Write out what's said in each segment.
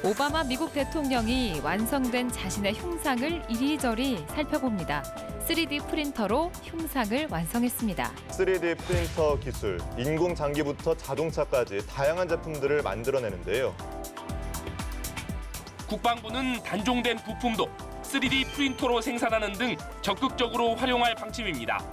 오바마 미국 대통령이 완성된 자신의 흉상을 이리저리 살펴봅니다. 3D 프린터로 흉상을 완성했습니다. 3D 프린터 기술, 인공 장기부터 자동차까지 다양한 제품들을 만들어내는데요. 국방부는 단종된 부품도 3D 프린터로 생산하는 등 적극적으로 활용할 방침입니다.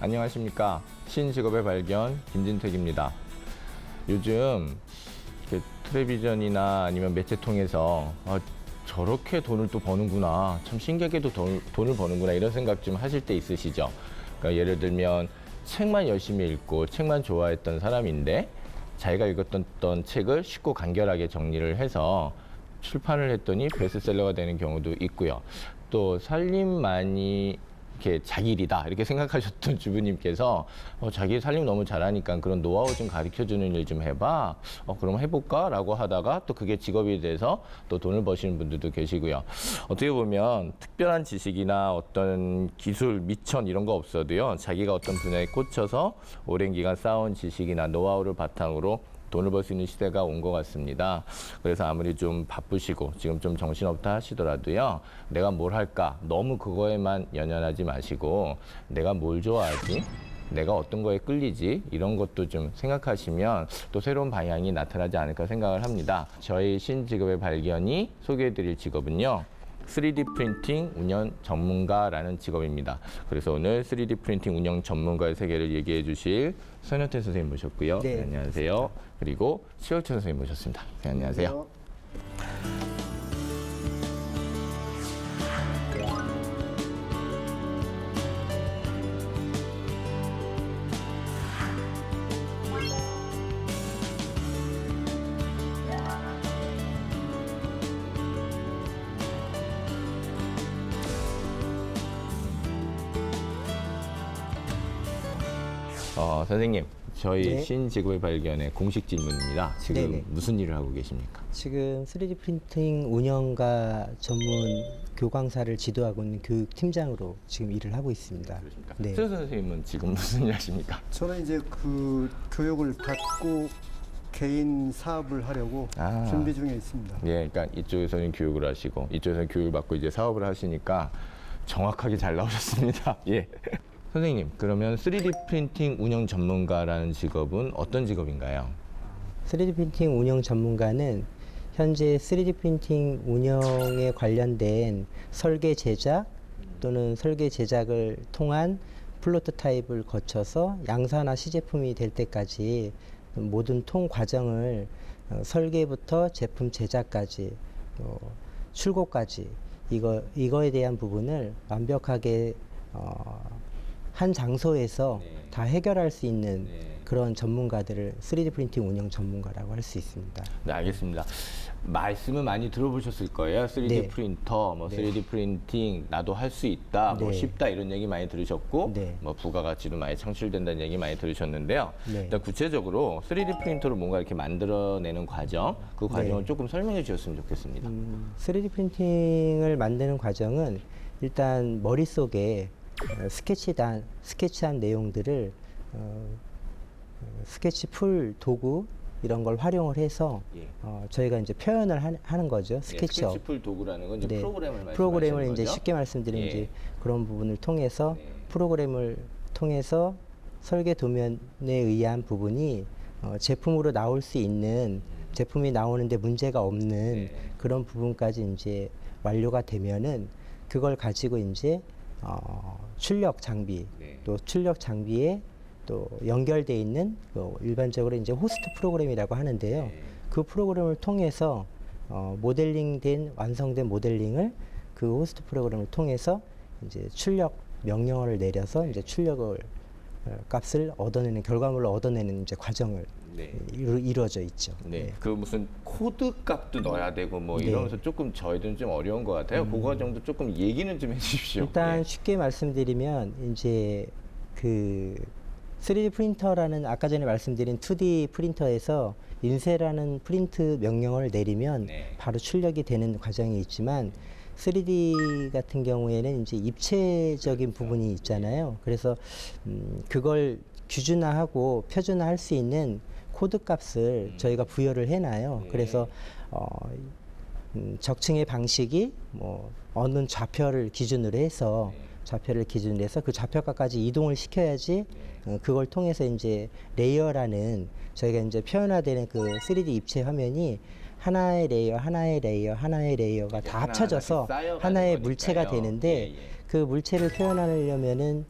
안녕하십니까. 신직업의 발견 김진택입니다. 요즘 이렇게 텔레비전이나 아니면 매체 통해서 저렇게 돈을 또 버는구나, 참 신기하게도 돈을 버는구나 이런 생각 좀 하실 때 있으시죠? 그러니까 예를 들면 책만 열심히 읽고 책만 좋아했던 사람인데 자기가 읽었던 책을 쉽고 간결하게 정리를 해서 출판을 했더니 베스트셀러가 되는 경우도 있고요. 또 살림만이 이렇게 자기 일이다 이렇게 생각하셨던 주부님께서 자기 살림 너무 잘하니까 그런 노하우 좀 가르쳐주는 일 좀 해봐. 그럼 해볼까? 라고 하다가 또 그게 직업이 돼서 또 돈을 버시는 분들도 계시고요. 어떻게 보면 특별한 지식이나 어떤 기술, 미천 이런 거 없어도요. 자기가 어떤 분야에 꽂혀서 오랜 기간 쌓아온 지식이나 노하우를 바탕으로 돈을 벌 수 있는 시대가 온 것 같습니다. 그래서 아무리 좀 바쁘시고 지금 좀 정신없다 하시더라도요. 내가 뭘 할까? 너무 그거에만 연연하지 마시고 내가 뭘 좋아하지? 내가 어떤 거에 끌리지? 이런 것도 좀 생각하시면 또 새로운 방향이 나타나지 않을까 생각을 합니다. 저희 신직업의 발견이 소개해드릴 직업은요. 3D 프린팅 운영 전문가라는 직업입니다. 그래서 오늘 3D 프린팅 운영 전문가의 세계를 얘기해 주실 손현태 선생님 모셨고요. 네, 안녕하세요. 그리고 시월철 선생님 모셨습니다. 네, 안녕하세요. 선생님, 저희 네. 신직업의 발견의 공식 질문입니다. 지금 네네. 무슨 일을 하고 계십니까? 지금 3D 프린팅 운영가 전문 교광사를 지도하고 있는 교육팀장으로 지금 일을 하고 있습니다. 그렇습니까? 네. 최 선생님은 지금 무슨 일 하십니까? 저는 이제 그 교육을 받고 개인 사업을 하려고 준비 중에 있습니다. 예, 그러니까 이쪽에서는 교육을 하시고 이쪽에서는 교육을 받고 이제 사업을 하시니까 정확하게 잘 나오셨습니다. 예. 선생님, 그러면 3D 프린팅 운영 전문가라는 직업은 어떤 직업인가요? 3D 프린팅 운영 전문가는 현재 3D 프린팅 운영에 관련된 설계 제작 또는 설계 제작을 통한 플로토타입을 거쳐서 양산화 시제품이 될 때까지 모든 통 과정을 설계부터 제품 제작까지 출고까지 이거에 대한 부분을 완벽하게 한 장소에서 다 해결할 수 있는 그런 전문가들을 3D 프린팅 운영 전문가라고 할 수 있습니다. 네, 알겠습니다. 말씀을 많이 들어보셨을 거예요. 3D 네. 프린터, 뭐 네. 3D 프린팅, 나도 할 수 있다, 뭐 네. 쉽다 이런 얘기 많이 들으셨고, 네. 뭐 부가가치도 많이 창출된다는 얘기 많이 들으셨는데요. 네. 일단 구체적으로 3D 프린터로 뭔가 이렇게 만들어내는 과정, 그 과정을 네. 조금 설명해 주셨으면 좋겠습니다. 3D 프린팅을 만드는 과정은 일단 머릿속에 스케치한 내용들을 스케치 풀 도구 이런 걸 활용을 해서 예. 저희가 이제 표현을 하는 거죠. 스케치업. 스케치풀 도구라는 건 이제 네. 프로그램을 프로그램을 말씀하시는 이제 거죠? 쉽게 말씀드리면 예. 이제 그런 부분을 통해서 네. 프로그램을 통해서 설계 도면에 의한 부분이 제품으로 나올 수 있는 제품이 나오는데 문제가 없는 네. 그런 부분까지 이제 완료가 되면은 그걸 가지고 이제 출력 장비 네. 또 출력 장비에 또 연결돼 있는 일반적으로 이제 호스트 프로그램이라고 하는데요. 네. 그 프로그램을 통해서 완성된 모델링을 그 호스트 프로그램을 통해서 이제 출력 명령어를 내려서 이제 출력을 값을 얻어내는 결과물을 얻어내는 이제 과정을 네. 이루어져 있죠. 네. 그 무슨 코드 값도 넣어야 되고 뭐 네. 이러면서 조금 저희들은 좀 어려운 것 같아요. 그거 정도 조금 얘기는 좀 해주십시오. 일단 네. 쉽게 말씀드리면 이제 그 3D 프린터라는 아까 전에 말씀드린 2D 프린터에서 인쇄라는 프린트 명령을 내리면 네. 바로 출력이 되는 과정이 있지만 3D 같은 경우에는 이제 입체적인 부분이 있잖아요. 그래서 그걸 규준화하고 표준화할 수 있는 코드 값을 저희가 부여를 해놔요. 네. 그래서 적층의 방식이 뭐 어느 좌표를 기준으로 해서 좌표를 기준으로 해서 그 좌표값까지 이동을 시켜야지 그걸 통해서 이제 레이어라는 저희가 이제 표현화되는 그 3D 입체 화면이 하나의 레이어, 하나의 레이어, 하나의 레이어가 다 합쳐져서 하나의 물체가 되는데 그 물체를 표현하려면은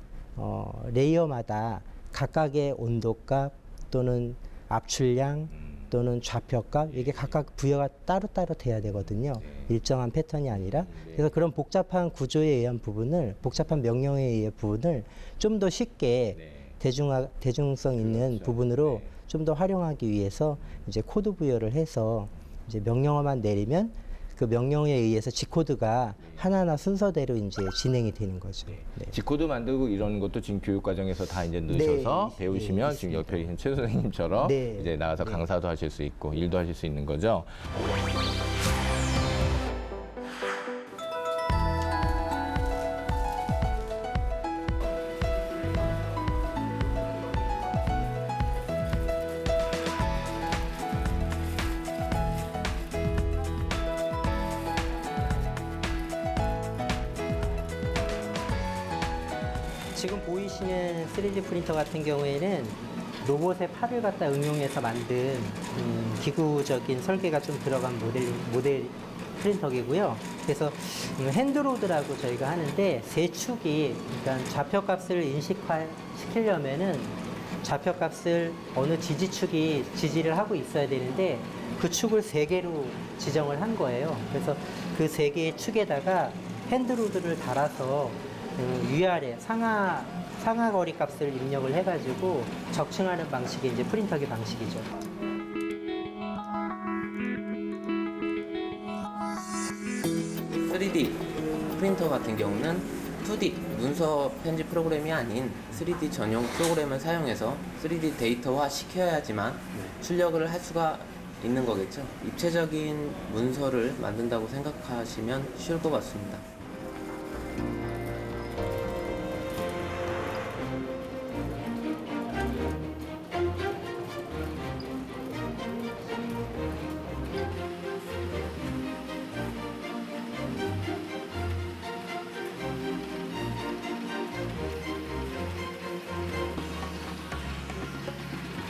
레이어마다 각각의 온도값 또는 압출량 또는 좌표값 이게 각각 부여가 따로따로 돼야 되거든요. 일정한 패턴이 아니라. 그래서 그런 복잡한 구조에 의한 부분을 복잡한 명령에 의한 부분을 좀 더 쉽게 대중성 있는 부분으로 좀 더 활용하기 위해서 이제 코드 부여를 해서 이제 명령어만 내리면 그 명령에 의해서 G코드가 하나하나 순서대로 이제 진행이 되는 거죠. 네. G코드 만들고 이런 것도 지금 교육 과정에서 다 이제 넣으셔서 네, 배우시면 네, 지금 옆에 계신 최 선생님처럼 네. 이제 나가서 네. 강사도 하실 수 있고 일도 하실 수 있는 거죠. 지금 보이시는 3D 프린터 같은 경우에는 로봇의 팔을 갖다 응용해서 만든 기구적인 설계가 좀 들어간 모델 프린터기고요. 그래서 핸드로드라고 저희가 하는데 세 축이 그러니까 좌표값을 인식시키려면은 좌표값을 어느 지지축이 지지를 하고 있어야 되는데 그 축을 세 개로 지정을 한 거예요. 그래서 그 세 개의 축에다가 핸드로드를 달아서 위아래 상하 거리 값을 입력을 해가지고 적층하는 방식이 이제 프린터기 방식이죠. 프린터 같은 경우는 2D 문서 편집 프로그램이 아닌 3D 전용 프로그램을 사용해서 3D 데이터화 시켜야지만 출력을 할 수가 있는 거겠죠. 입체적인 문서를 만든다고 생각하시면 쉬울 것 같습니다.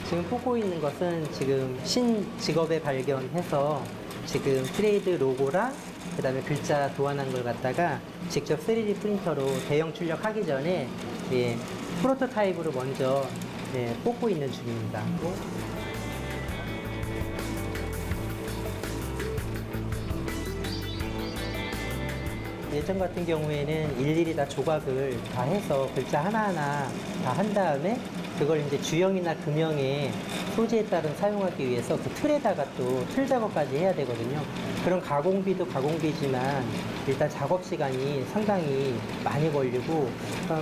지금 보고 있는 것은 지금 신직업에 발견해서 지금 트레이드 로고랑 그다음에 글자 도안한 걸 갖다가 직접 3D 프린터로 대형 출력하기 전에 프로토타입으로 먼저 뽑고 있는 중입니다. 예전 같은 경우에는 일일이 다 조각을 다 해서 글자 하나하나 다 한 다음에 그걸 이제 주형이나 금형의 소재에 따른 사용하기 위해서 그 틀에다가 또 틀 작업까지 해야 되거든요. 그런 가공비도 가공비지만 일단 작업 시간이 상당히 많이 걸리고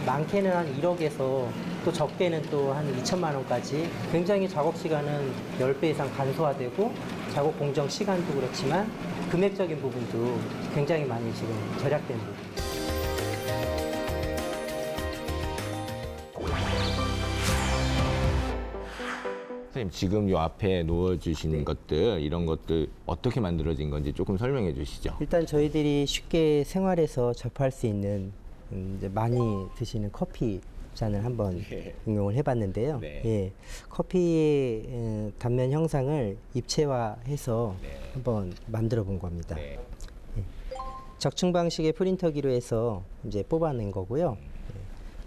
많게는 한 1억에서 또 적게는 또 한 2천만 원까지 굉장히 작업 시간은 10배 이상 간소화되고 작업 공정 시간도 그렇지만 금액적인 부분도 굉장히 많이 지금 절약된 부분. 선생님 지금 요 앞에 놓아주신 것들 이런 것들 어떻게 만들어진 건지 조금 설명해 주시죠. 일단 저희들이 쉽게 생활에서 접할 수 있는 이제 많이 드시는 커피 잔을 한번 응용을 해봤는데요. 네. 예, 커피의 단면 형상을 입체화해서 한번 만들어 본 겁니다. 네. 적층 방식의 프린터기로 해서 이제 뽑아낸 거고요.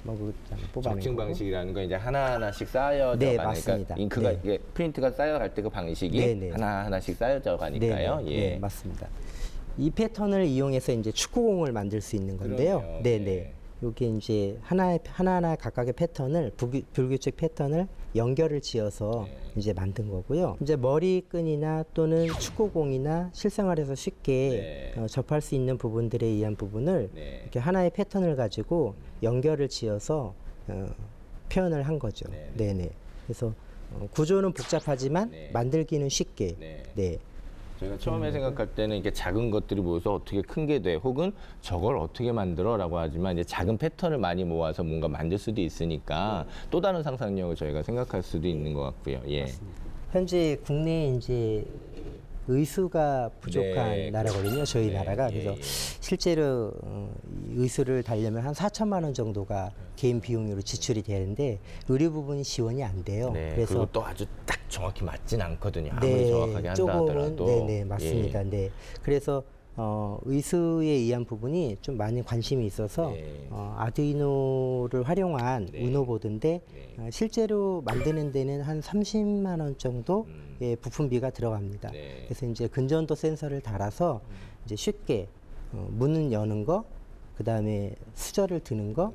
뽑아낸 적층 거고. 방식이라는 건 이제 하나하나씩 쌓여져 네, 가니까 맞습니다. 잉크가 네. 이게 프린트가 쌓여갈 때 그 방식이 네, 네. 하나하나씩 쌓여져 가니까요. 네네, 예. 네, 맞습니다. 이 패턴을 이용해서 이제 축구공을 만들 수 있는 건데요. 그러네요. 네네. 네. 요게 이제 하나하나 각각의 패턴을 불규칙 패턴을 연결을 지어서 이제 만든 거고요. 이제 머리끈이나 또는 축구공이나 실생활에서 쉽게 접할 수 있는 부분들에 의한 부분을 이렇게 하나의 패턴을 가지고 연결을 지어서 표현을 한 거죠. 네네. 그래서 구조는 복잡하지만 만들기는 쉽게. 네. 저희가 처음에 생각할 때는 이게 작은 것들이 모여서 어떻게 큰 게 돼, 혹은 저걸 어떻게 만들어라고 하지만 이제 작은 패턴을 많이 모아서 뭔가 만들 수도 있으니까 또 다른 상상력을 저희가 생각할 수도 있는 것 같고요. 예. 현재 국내에 이제 의수가 부족한 나라거든요. 저희 나라가. 그래서 실제로 이 의수를 달려면 한 4천만 원 정도가 개인 비용으로 지출이 되는데 의료 부분이 지원이 안 돼요. 그래서 그리고 또 아주 딱 정확히 맞진 않거든요. 아무리 정확하게 한다 하더라도. 네네, 맞습니다. 네. 그래서 의수에 의한 부분이 좀 많이 관심이 있어서 아두이노를 활용한 우노보드인데 실제로 만드는 데는 한 30만 원 정도 부품비가 들어갑니다. 그래서 이제 근전도 센서를 달아서 이제 쉽게 문을 여는 거, 그 다음에 수저를 드는 거,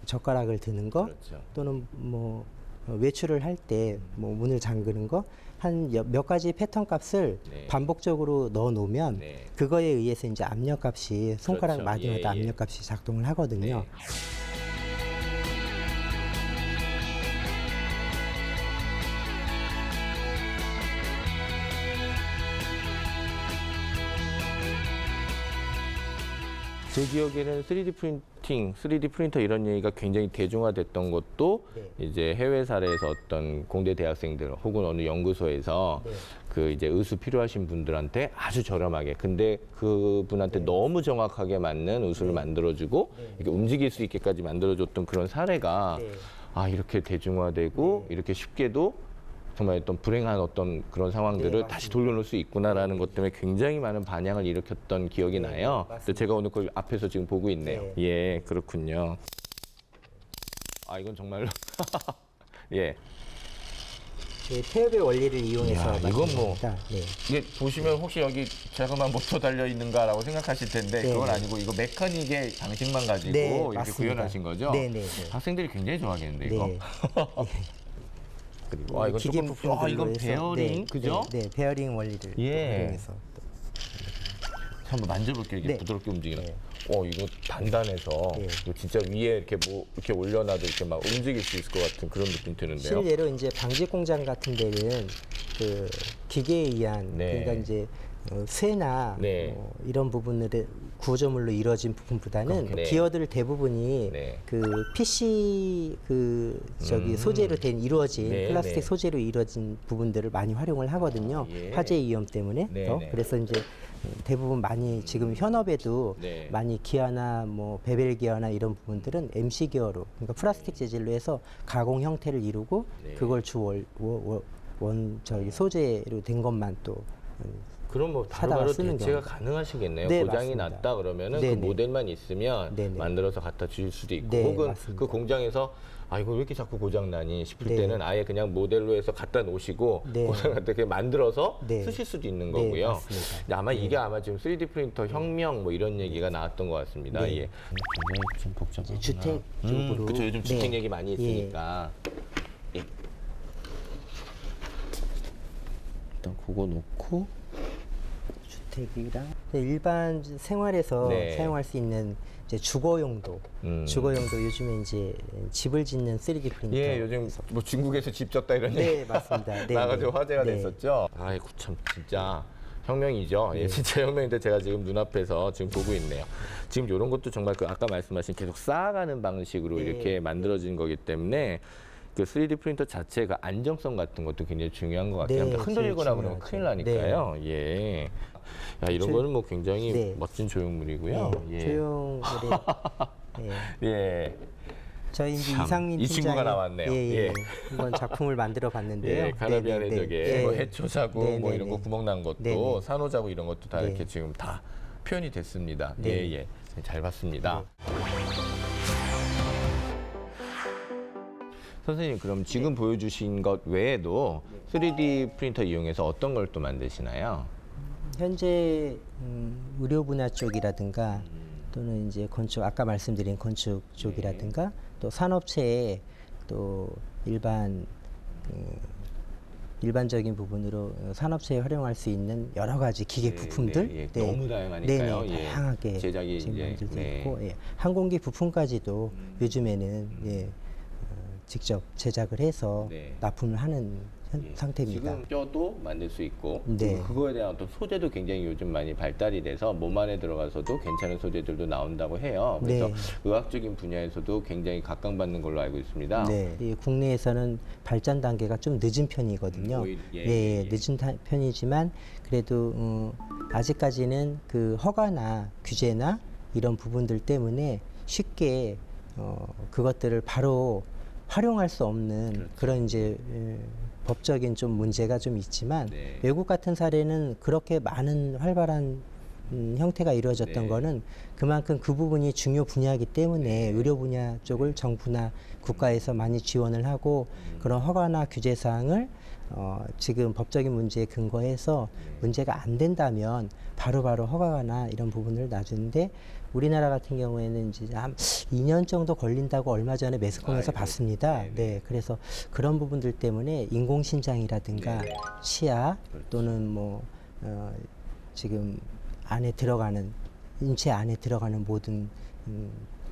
젓가락을 드는 거, 또는 뭐 외출을 할 때 뭐 문을 잠그는 거, 한 몇 가지 패턴 값을 반복적으로 넣어 놓으면 그거에 의해서 이제 압력 값이 손가락 마디마다 압력 값이 작동을 하거든요. 제 기억에는 3D 프린팅, 3D 프린터 이런 얘기가 굉장히 대중화됐던 것도 이제 해외 사례에서 어떤 공대 대학생들 혹은 어느 연구소에서 그 이제 의수 필요하신 분들한테 아주 저렴하게, 근데 그분한테 너무 정확하게 맞는 의수를 만들어주고 이렇게 움직일 수 있게까지 만들어줬던 그런 사례가 아, 이렇게 대중화되고 이렇게 쉽게도 정말 어떤 불행한 어떤 그런 상황들을 다시 돌려놓을 수 있구나라는 것 때문에 굉장히 많은 반향을 일으켰던 기억이 나요. 그래서 제가 오늘 그걸 앞에서 지금 보고 있네요. 예, 그렇군요. 아, 이건 정말로 예. 태엽의 원리를 이용해서 이건 뭐 네. 이게 보시면 혹시 여기 자그마한 모터 달려 있는가라고 생각하실 텐데 그건 아니고 이거 메카닉의 방식만 가지고 이렇게 맞습니다. 구현하신 거죠? 네네. 학생들이 굉장히 좋아하겠는데 이거. 그리고 이건 기계 조금 부품들로 이건 해서 베어링 그죠? 네, 베어링 원리를 이용해서 한번 만져볼게요. 이게 부드럽게 움직이는. 이거 단단해서 이거 진짜 위에 이렇게 뭐 이렇게 올려놔도 이렇게 막 움직일 수 있을 것 같은 그런 느낌 드는데요. 실제로 이제 방직 공장 같은 데는 그 기계에 의한 그러니까 이제 쇠나 이런 부분들의 구조물로 이루어진 부품보다는 기어들 대부분이 그 PC 그 저기 소재로 된 이루어진 플라스틱 소재로 이루어진 부분들을 많이 활용을 하거든요. 화재 위험 때문에. 그래서 이제 대부분 많이 지금 현업에도 많이 기어나 뭐 베벨 기어나 이런 부분들은 MC 기어로, 그러니까 플라스틱 재질로 해서 가공 형태를 이루고 그걸 주 저기 소재로 된 것만 또 그럼 뭐 바로바로 대체가 가능하시겠네요. 고장이 맞습니다. 났다 그러면은 그 모델만 있으면 만들어서 갖다 주실 수도 있고 혹은 맞습니다. 그 공장에서 이거 왜 이렇게 자꾸 고장 나니 싶을 때는 아예 그냥 모델로 해서 갖다 놓으시고 고장 났다 이렇게 만들어서 쓰실 수도 있는 거고요. 근데 아마 이게 아마 지금 3D 프린터 혁명 뭐 이런 얘기가 나왔던 것 같습니다. 예. 굉장히 좀 복잡하구나. 주택 쪽으로. 그렇죠. 요즘 주택 얘기 많이 있으니까. 일단 그거 놓고 주택이랑 일반 생활에서 사용할 수 있는 이제 주거용도, 요즘에 이제 집을 짓는 3D 프린터. 예, 요즘 뭐 중국에서 집 졌다 이런 얘기 맞습니다. 나가지고 화제가 됐었죠. 아이고 참 진짜 혁명이죠. 예, 진짜 혁명인데 제가 지금 눈앞에서 지금 보고 있네요. 지금 이런 것도 정말 그 아까 말씀하신 계속 쌓아가는 방식으로 이렇게 만들어진 거기 때문에 그 3D 프린터 자체가 안정성 같은 것도 굉장히 중요한 것 같아요. 흔들리거나 그러면 큰일 나니까요. 예. 야, 이런 거는 뭐 굉장히 멋진 조형물이고요. 조형물이. 예. 저희 이제 이상민 이 친구가 나왔네요. 한번 작품을 만들어 봤는데요. 카라비안 해적에 뭐 해초자구 뭐 이런 거 구멍 난 것도 산호자구 이런 것도 다 이렇게 지금 다 표현이 됐습니다. 예. 잘 봤습니다. 선생님, 그럼 지금 보여주신 것 외에도 3D 프린터 이용해서 어떤 걸 또 만드시나요? 현재 의료 분야 쪽이라든가 또는 이제 건축 아까 말씀드린 건축 쪽이라든가 또 산업체에 또 일반적인 부분으로 산업체에 활용할 수 있는 여러 가지 기계 부품들 너무 다양하니까요. 다양하게 제작이 지금 이제, 만들고 있고 항공기 부품까지도 요즘에는 직접 제작을 해서 납품을 하는 상태입니다. 지금 뼈도 만들 수 있고 네. 그거에 대한 어떤 소재도 굉장히 요즘 많이 발달이 돼서 몸 안에 들어가서도 괜찮은 소재들도 나온다고 해요. 그래서 의학적인 분야에서도 굉장히 각광받는 걸로 알고 있습니다. 네. 이 국내에서는 발전 단계가 좀 늦은 편이거든요. 늦은 편이지만 그래도 아직까지는 그 허가나 규제나 이런 부분들 때문에 쉽게 그것들을 바로 활용할 수 없는 그런 이제 법적인 좀 문제가 좀 있지만 외국 같은 사례는 그렇게 많은 활발한 형태가 이루어졌던 거는 그만큼 그 부분이 중요 분야이기 때문에 의료 분야 쪽을 정부나 국가에서 많이 지원을 하고 그런 허가나 규제 사항을 지금 법적인 문제에 근거해서 문제가 안 된다면 바로바로 허가나 이런 부분을 놔주는데 우리나라 같은 경우에는 이제 한 2년 정도 걸린다고 얼마 전에 매스컴에서 봤습니다. 네, 그래서 그런 부분들 때문에 인공신장이라든가 치아 또는 뭐 지금 안에 들어가는 인체 안에 들어가는 모든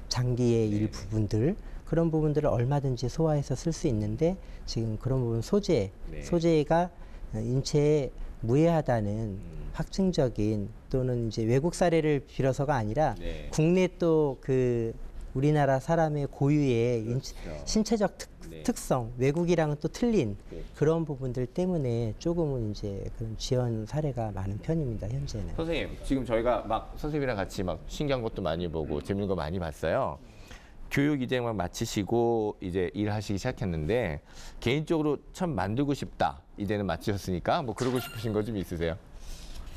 장기의 일부분들 그런 부분들을 얼마든지 소화해서 쓸 수 있는데 지금 그런 부분 소재가 인체에 무해하다는 확증적인 또는 이제 외국 사례를 빌어서가 아니라 국내 또 그 우리나라 사람의 고유의 신체적 특성 외국이랑은 또 틀린 그런 부분들 때문에 조금은 이제 그런 지원 사례가 많은 편입니다. 현재는. 선생님 지금 저희가 막 선생님이랑 같이 막 신기한 것도 많이 보고 재밌는 거 많이 봤어요. 교육 이제 막 마치시고 이제 일하시기 시작했는데 개인적으로 참 만들고 싶다. 이제는 마치셨으니까 뭐 그러고 싶으신 거 좀 있으세요?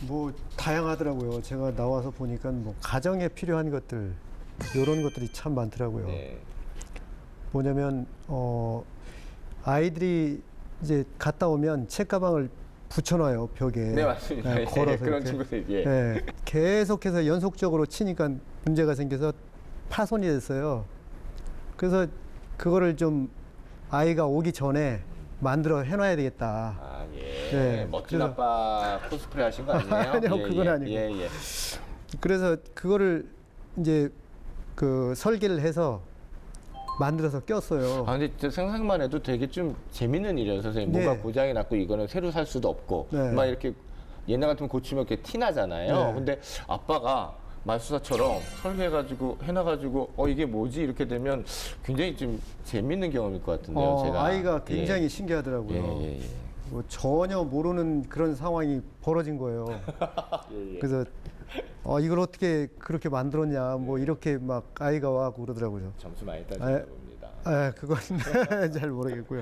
뭐 다양하더라고요. 제가 나와서 보니까 뭐 가정에 필요한 것들 이런 것들이 참 많더라고요. 뭐냐면 아이들이 이제 갔다 오면 책가방을 붙여놔요 벽에. 네 맞습니다. 걸어서 그런 이렇게. 친구들 계속해서 연속적으로 치니까 문제가 생겨서 파손이 됐어요. 그래서 그거를 좀 아이가 오기 전에 만들어 해놔야 되겠다. 아, 멋진 아빠 코스프레 하신 거 아니에요? 아니요, 그건 아니고. 그래서 그거를 이제 그 설계를 해서 만들어서 꼈어요. 아, 근데 진짜 생각만 해도 되게 좀 재밌는 일이에요, 선생님. 뭔가 고장이 났고 이거는 새로 살 수도 없고. 막 이렇게 옛날 같으면 고치면 이렇게 티 나잖아요. 근데 아빠가 말수사처럼 설계해가지고 해놔가지고 이게 뭐지 이렇게 되면 굉장히 좀 재밌는 경험일 것 같은데요. 제가 아이가 굉장히 신기하더라고요. 뭐 전혀 모르는 그런 상황이 벌어진 거예요. 그래서 이걸 어떻게 그렇게 만들었냐 뭐 이렇게 막 아이가 와고 그러더라고요. 점수 많이 따지나 봅니다. 그건 잘 모르겠고요.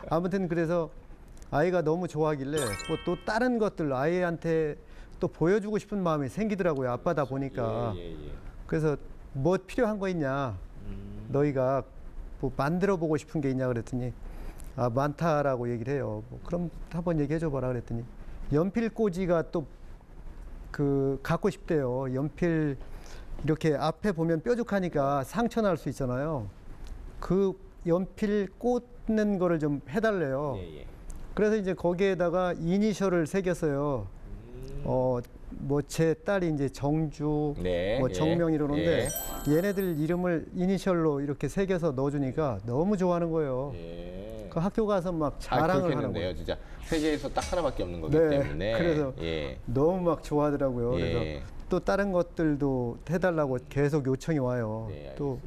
아무튼 그래서 아이가 너무 좋아하길래 또 다른 것들 아이한테 또 보여주고 싶은 마음이 생기더라고요. 아빠다 보니까. 그래서 뭐 필요한 거 있냐? 너희가 뭐 만들어 보고 싶은 게 있냐 그랬더니 많다라고 얘기를 해요. 그럼 한번 얘기해 줘 봐라 그랬더니 연필 꽂이가 또 그 갖고 싶대요. 연필 이렇게 앞에 보면 뾰족하니까 상처 날 수 있잖아요. 그 연필 꽂는 거를 좀 해달래요. 그래서 이제 거기에다가 이니셜을 새겼어요. 뭐 제 딸이 이제 정주, 뭐 정명 이러는데 얘네들 이름을 이니셜로 이렇게 새겨서 넣어주니까 너무 좋아하는 거예요. 그 학교 가서 막 자랑을 하는 거예요. 진짜 세계에서 딱 하나밖에 없는 거기 때문에. 그래서 너무 막 좋아하더라고요. 그래서 또 다른 것들도 해달라고 계속 요청이 와요. 또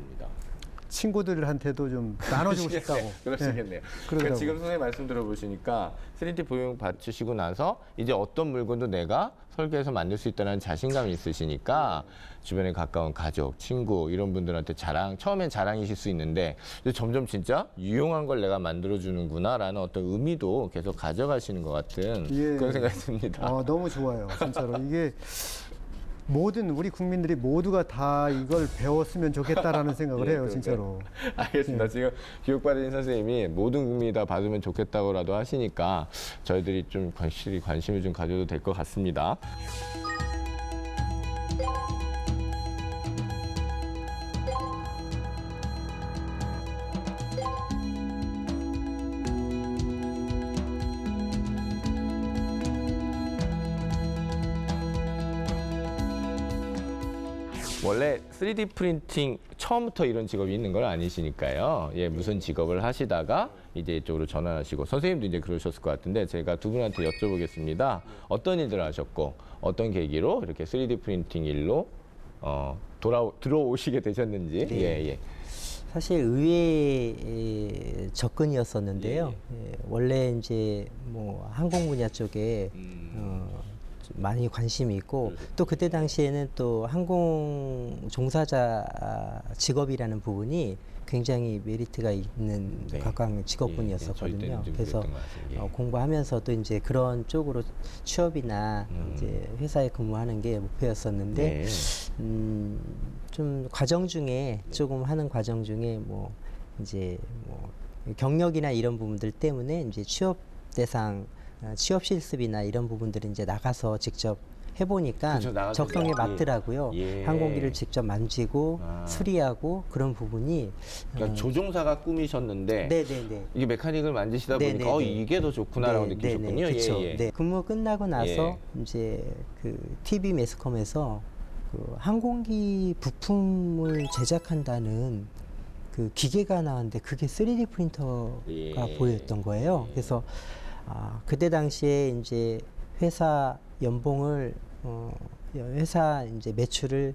친구들한테도 좀 나눠주고 싶다고. 그러시겠네요. 그러니까 지금 선생님 말씀 들어보시니까 3D 보형 받으시고 나서 이제 어떤 물건도 내가 설계해서 만들 수 있다는 자신감이 있으시니까 주변에 가까운 가족, 친구 이런 분들한테 처음엔 자랑이실 수 있는데 점점 진짜 유용한 걸 내가 만들어주는구나라는 어떤 의미도 계속 가져가시는 것 같은 그런 생각이 듭니다. 너무 좋아요. 진짜로. 이게 모든 우리 국민들이 모두가 다 이걸 배웠으면 좋겠다라는 생각을 해요, 진짜로. 알겠습니다. 지금 교육받은 선생님이 모든 국민이 다 받으면 좋겠다고라도 하시니까 저희들이 좀 관심을 좀 가져도 될 것 같습니다. 원래 3D 프린팅 처음부터 이런 직업이 있는 건 아니시니까요. 예, 무슨 직업을 하시다가 이제 이쪽으로 전환하시고 선생님도 이제 그러셨을 것 같은데 제가 두 분한테 여쭤보겠습니다. 어떤 일들을 하셨고 어떤 계기로 이렇게 3D 프린팅 일로 들어오시게 되셨는지. 네. 예, 예. 사실 의외의 접근이었었는데요. 예, 원래 이제 뭐 항공 분야 쪽에 좀 많이 관심이 있고 또 그때 당시에는 또 항공 종사자 직업이라는 부분이 굉장히 메리트가 있는 네. 각광 저희 때는 직업군이었었거든요. 좀 그래서 그랬던 것 같아요. 예. 공부하면서도 이제 그런 쪽으로 취업이나 이제 회사에 근무하는 게 목표였었는데 네. 좀 과정 중에 조금 하는 과정 중에 뭐 이제 뭐 경력이나 이런 부분들 때문에 이제 취업 대상 취업 실습이나 이런 부분들을 이제 나가서 직접 해보니까 그쵸, 나가서 적성에 예. 맞더라고요. 예. 항공기를 직접 만지고 아. 수리하고 그런 부분이 그러니까 조종사가 꿈이셨는데 네네네. 이게 메카닉을 만지시다 네네네. 보니까 이게 더 좋구나라고 네, 느끼셨군요. 네네, 그쵸. 예, 예. 네. 근무 끝나고 나서 이제 그 TV 매스컴에서 그 항공기 부품을 제작한다는 그 기계가 나왔는데 그게 3D 프린터가 예. 보였던 거예요. 그래서 그때 당시에 이제 회사 연봉을 회사 이제 매출을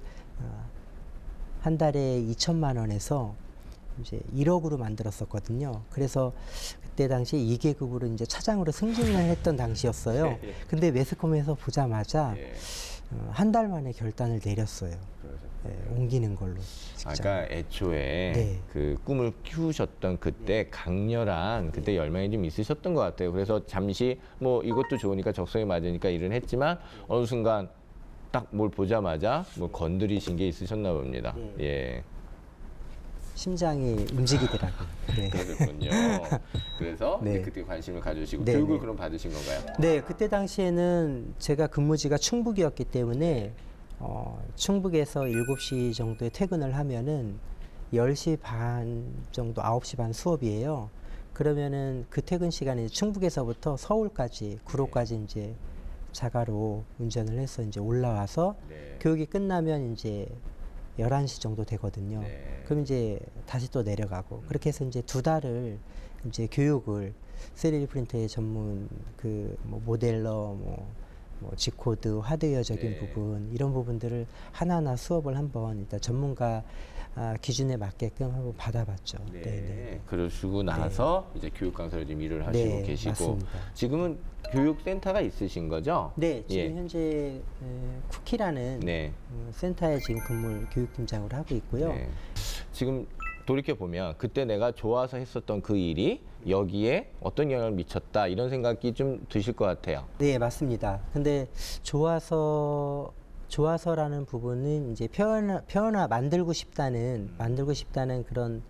한 달에 2천만 원에서 이제 1억으로 만들었었거든요. 그래서 그때 당시 2계급으로 이제 차장으로 승진을 했던 당시였어요. 근데 매스컴에서 보자마자 예. 한 달 만에 결단을 내렸어요. 옮기는 걸로. 직접. 그러니까 애초에 네. 그 꿈을 키우셨던 그때 강렬한 그때 열망이 좀 있으셨던 것 같아요. 그래서 잠시 뭐 이것도 좋으니까 적성에 맞으니까 일은 했지만 어느 순간 딱 뭘 보자마자 뭐 건드리신 게 있으셨나 봅니다. 예. 심장이 움직이더라고요. 네. 그러셨군요. 그래서 네. 이제 그때 관심을 가지시고 네, 교육을 네. 그럼 받으신 건가요? 네, 그때 당시에는 제가 근무지가 충북이었기 때문에 충북에서 7시 정도에 퇴근을 하면은 10시 반 정도, 9시 반 수업이에요. 그러면은 그 퇴근 시간에 충북에서부터 서울까지, 구로까지 이제 자가로 운전을 해서 이제 올라와서 네. 교육이 끝나면 이제 11시 정도 되거든요. 네. 그럼 이제 다시 또 내려가고 그렇게 해서 이제 2달을 이제 교육을 3D 프린터의 전문 그 뭐 모델러 뭐 G코드 하드웨어적인 네. 부분 이런 부분들을 하나하나 수업을 한번 일단 전문가 기준에 맞게끔 한번 받아봤죠. 네. 네네. 그러시고 나서 이제 교육 강사로 지금 일을 하시고 네, 계시고 맞습니다. 지금은 교육센터가 있으신 거죠? 네, 지금 예. 현재 쿠키라는 네. 센터에 지금 근무를 교육팀장으로 하고 있고요. 네. 지금 돌이켜 보면 그때 내가 좋아서 했었던 그 일이 여기에 어떤 영향을 미쳤다 이런 생각이 좀 드실 것 같아요. 네, 맞습니다. 근데 좋아서라는 부분은 이제 만들고 싶다는 그런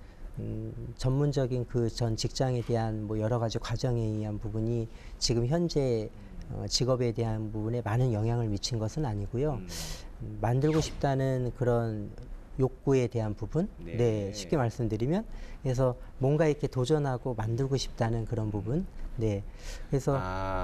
전문적인 그 전 직장에 대한 뭐 여러 가지 과정에 의한 부분이 지금 현재 직업에 대한 부분에 많은 영향을 미친 것은 아니고요. 만들고 싶다는 그런 욕구에 대한 부분, 네. 네, 쉽게 말씀드리면, 그래서 뭔가 이렇게 도전하고 만들고 싶다는 그런 부분, 네, 그래서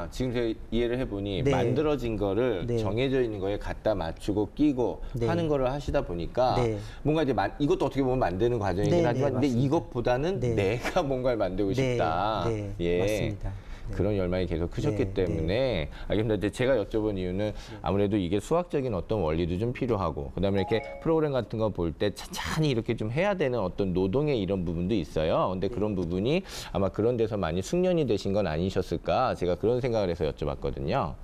지금 제가 이해를 해보니 네. 만들어진 거를 네. 정해져 있는 거에 갖다 맞추고 끼고 네. 하는 거를 하시다 보니까 네. 뭔가 이제 이것도 어떻게 보면 만드는 과정이긴 네, 하지만 네, 근데 맞습니다. 이것보다는 네. 내가 뭔가를 만들고 네, 싶다. 네, 예. 맞습니다. 네. 그런 열망이 계속 크셨기 네, 때문에 알겠습니다. 이제 제가 여쭤본 이유는 아무래도 이게 수학적인 어떤 원리도 좀 필요하고 그다음에 이렇게 프로그램 같은 거 볼 때 찬찬히 이렇게 좀 해야 되는 어떤 노동의 이런 부분도 있어요. 근데 그런 부분이 아마 그런 데서 많이 숙련이 되신 건 아니셨을까 제가 그런 생각을 해서 여쭤봤거든요.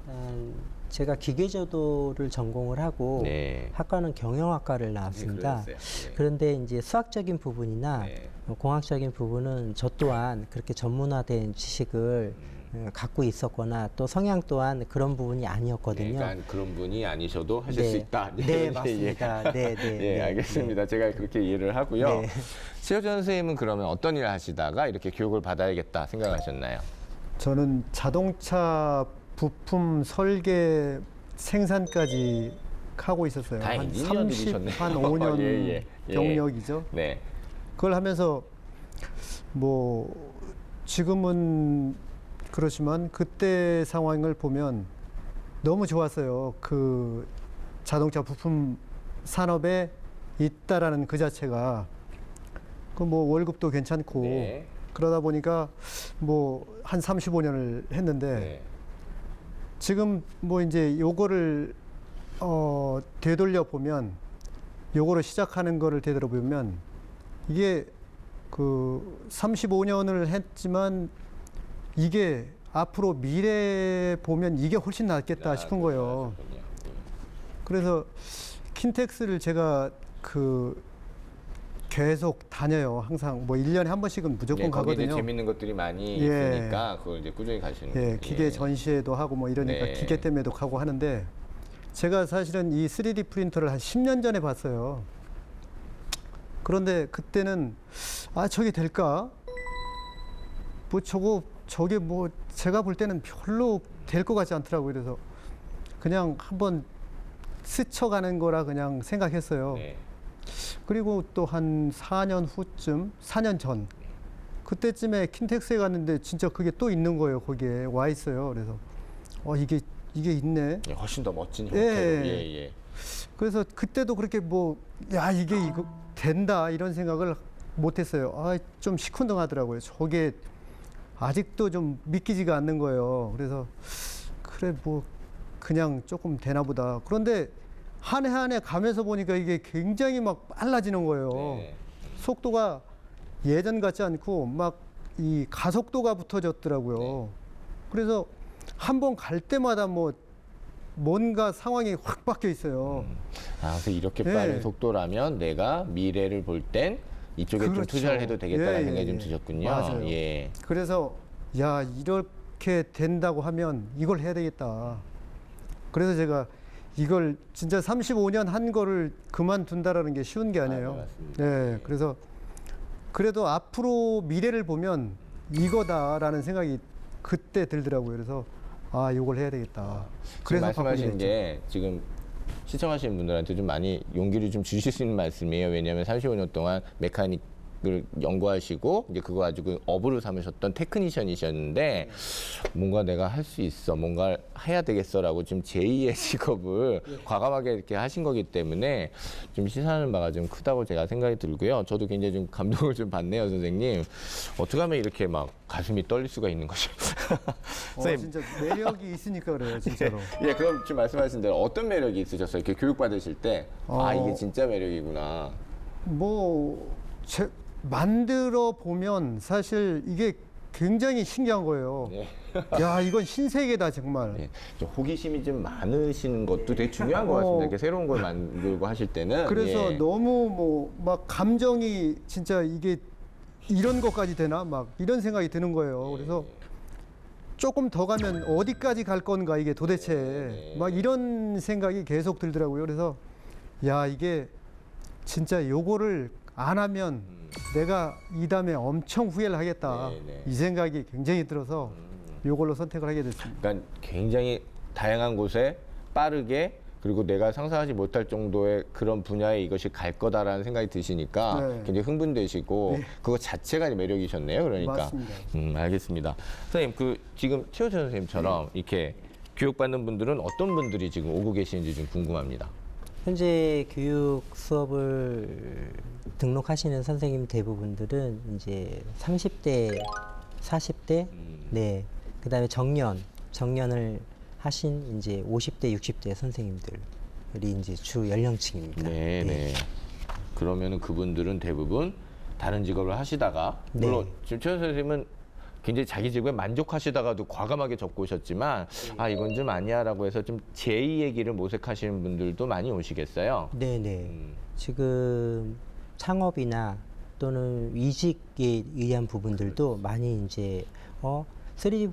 제가 기계저도를 전공을 하고 네. 학과는 경영학과를 나왔습니다. 네, 그러셨어요. 네. 그런데 이제 수학적인 부분이나 네. 공학적인 부분은 저 또한 그렇게 전문화된 지식을 갖고 있었거나 또 성향 또한 그런 부분이 아니었거든요. 그러니까 그런 분이 아니셔도 하실 네. 수 있다. 네, 맞습니다. 네, 네, 예, 네, 알겠습니다. 네. 제가 그렇게 이해를 하고요. 네. 최혁전 선생님은 그러면 어떤 일을 하시다가 이렇게 교육을 받아야겠다 생각하셨나요? 저는 자동차 부품 설계 생산까지 하고 있었어요. 다 한 엔지니어들이셨네요. 한 5년 예. 경력이죠. 네. 그걸 하면서 뭐 지금은 그렇지만 그때 상황을 보면 너무 좋았어요. 그 자동차 부품 산업에 있다라는 그 자체가 그 뭐 월급도 괜찮고 네. 그러다 보니까 뭐 한 35년을 했는데 네. 지금 뭐 이제 요거를 되돌려 보면 요거를 시작하는 거를 되돌아보면 이게 그 35년을 했지만 이게 앞으로 미래 보면 이게 훨씬 낫겠다 싶은 거예요. 그래서 킨텍스를 제가 그 계속 다녀요. 항상 뭐 1년에 한 번씩은 무조건 네, 거기 이제 가거든요. 재밌는 것들이 많이 예. 있으니까 그걸 이제 꾸준히 가시는 예, 거예요. 기계 전시회도 하고 뭐 이러니까 네. 기계 때문에도 가고 하는데 제가 사실은 이 3D 프린터를 한 10년 전에 봤어요. 그런데 그때는 아 저게 될까? 뭐 저게 뭐 제가 볼 때는 별로 될 것 같지 않더라고요. 그래서 그냥 한번 스쳐가는 거라 그냥 생각했어요. 네. 그리고 또 한 4년 후쯤, 4년 전 그때쯤에 킨텍스에 갔는데 진짜 그게 또 있는 거예요. 거기에 와 있어요. 그래서 이게 있네. 예, 훨씬 더 멋진 예. 형태로. 예, 예. 그래서 그때도 그렇게 뭐 야 이거 된다 이런 생각을 못했어요. 좀 시큰둥하더라고요. 저게 아직도 좀 믿기지가 않는 거예요. 그래서 그래 뭐 그냥 조금 되나 보다. 그런데 한 해 한 해 가면서 보니까 이게 굉장히 막 빨라지는 거예요. 네. 속도가 예전 같지 않고 막 이 가속도가 붙어졌더라고요. 네. 그래서 한 번 갈 때마다 뭐 뭔가 상황이 확 바뀌어 있어요. 아, 그래서 이렇게 예. 빠른 속도라면 내가 미래를 볼 땐 이쪽에 좀 그렇죠. 투자를 해도 되겠다는 예, 생각이 예, 좀 예. 드셨군요. 맞아요. 예. 그래서 야 이렇게 된다고 하면 이걸 해야 되겠다. 그래서 제가 이걸 진짜 35년 한 거를 그만둔다라는 게 쉬운 게 아니에요. 네, 맞습니다. 네, 그래서 그래도 앞으로 미래를 보면 이거다라는 생각이 그때 들더라고요. 그래서 이걸 해야 되겠다. 지금 말씀하신 바꾸게 됐죠. 게 지금 시청하시는 분들한테 좀 많이 용기를 좀 주실 수 있는 말씀이에요. 왜냐하면 35년 동안 메카닉을 연구하시고 이제 그거 가지고 업으로 삼으셨던 테크니션이셨는데 뭔가 내가 할 수 있어, 뭔가 해야 되겠어라고 지금 제2의 직업을 과감하게 이렇게 하신 거기 때문에 좀 시사하는 바가 좀 크다고 제가 생각이 들고요. 저도 굉장히 좀 감동을 좀 받네요, 선생님. 어떻게 하면 이렇게 막 가슴이 떨릴 수가 있는 거죠? 선생님. 진짜 매력이 있으니까 그래요, 진짜로. 예, 그럼 지금 말씀하신 대로 어떤 매력이 있으셨어요? 이렇게 교육받으실 때, 이게 진짜 매력이구나. 만들어 보면 사실 이게 굉장히 신기한 거예요. 예. 야, 이건 신세계다 정말. 예, 좀 호기심이 좀 많으시는 것도 되게 중요한 것 같습니다. 이렇게 새로운 걸 만들고 하실 때는. 그래서 예. 너무 뭐 막 감정이 진짜 이게 이런 것까지 되나 막 이런 생각이 드는 거예요. 그래서 조금 더 가면 어디까지 갈 건가 이게 도대체 막 이런 생각이 계속 들더라고요. 그래서 야, 이게 진짜 요거를 안 하면 내가 이 다음에 엄청 후회를 하겠다. 이 생각이 굉장히 들어서 요걸로 선택을 하게 됐습니다. 그러니까 굉장히 다양한 곳에 빠르게 그리고 내가 상상하지 못할 정도의 그런 분야에 이것이 갈 거다라는 생각이 드시니까 네. 굉장히 흥분되시고 그거 자체가 매력이셨네요. 그러니까. 맞습니다. 알겠습니다. 선생님, 지금 최호철 선생님처럼 이렇게 교육받는 분들은 어떤 분들이 지금 오고 계시는지 좀 궁금합니다. 현재 교육 수업을 등록하시는 선생님 대부분들은 이제 30대, 40대, 네, 그다음에 정년을 하신 이제 50대, 60대 선생님들이 이제 주 연령층입니다. 네, 네. 그러면은 그분들은 대부분 다른 직업을 하시다가 물론 지금 최 선생님은 굉장히 자기 직업에 만족하시다가도 과감하게 접고 오셨지만 이건 좀 아니야라고 해서 좀 제2의 길을 모색하시는 분들도 많이 오시겠어요? 네네. 지금 창업이나 또는 이직에 의한 부분들도 많이 이제 3D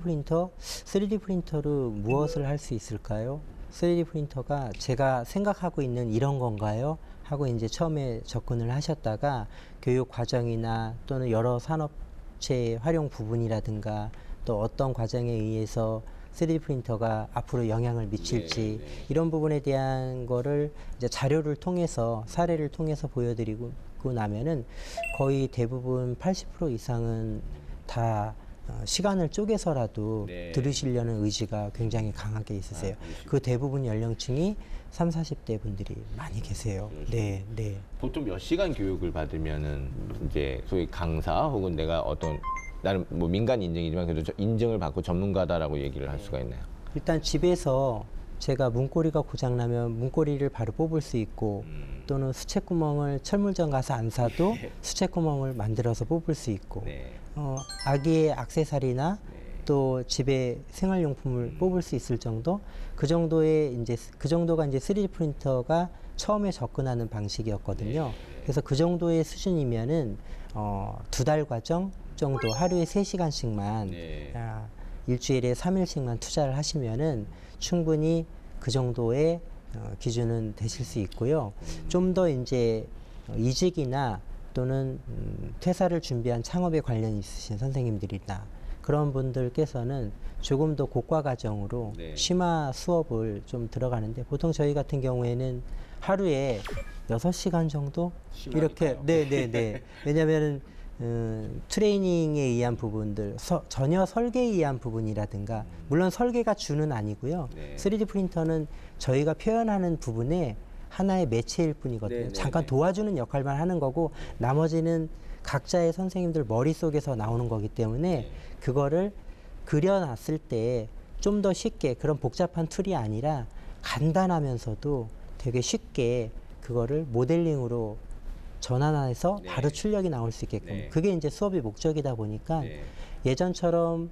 프린터로 무엇을 할 수 있을까요? 3D 프린터가 제가 생각하고 있는 이런 건가요? 하고 이제 처음에 접근을 하셨다가 교육 과정이나 또는 여러 산업체 활용 부분이라든가 또 어떤 과정에 의해서 3D 프린터가 앞으로 영향을 미칠지 이런 부분에 대한 거를 이제 자료를 통해서 사례를 통해서 보여드리고 나면은 거의 대부분 80% 이상은 다 시간을 쪼개서라도 네. 들으시려는 의지가 굉장히 강하게 있으세요. 그 대부분 연령층이 30, 40대 분들이 많이 계세요. 네, 네. 보통 몇 시간 교육을 받으면은 이제 소위 강사 혹은 내가 어떤 나는 뭐 민간 인증이지만 그래도 인증을 받고 전문가다라고 얘기를 할 수가 있나요? 일단 집에서 제가 문고리가 고장나면 문고리를 바로 뽑을 수 있고 또는 수채구멍을 철물점 가서 안 사도 수채구멍을 만들어서 뽑을 수 있고 네. 아기의 액세서리나 또 집에 생활용품을 뽑을 수 있을 정도 그 정도가 이제 3D 프린터가 처음에 접근하는 방식이었거든요. 그래서 그 정도의 수준이면은 2달 과정 정도 하루에 3시간씩만 일주일에 3일씩만 투자를 하시면은 충분히 그 정도의 기준은 되실 수 있고요. 좀 더 이제 이직이나 또는 퇴사를 준비한 창업에 관련이 있으신 선생님들이나 그런 분들께서는 조금 더 고과 과정으로 심화 수업을 좀 들어가는데 보통 저희 같은 경우에는 하루에 6시간 정도 이렇게 네네네 왜냐하면은 트레이닝에 의한 부분들, 전혀 설계에 의한 부분이라든가 물론 설계가 주는 아니고요. 3D 프린터는 저희가 표현하는 부분에 하나의 매체일 뿐이거든요. 잠깐 도와주는 역할만 하는 거고 나머지는 각자의 선생님들 머릿속에서 나오는 거기 때문에 그거를 그려놨을 때 좀 더 쉽게 그런 복잡한 툴이 아니라 간단하면서도 되게 쉽게 그거를 모델링으로 전환해서 바로 출력이 나올 수 있게끔 그게 이제 수업의 목적이다 보니까 예전처럼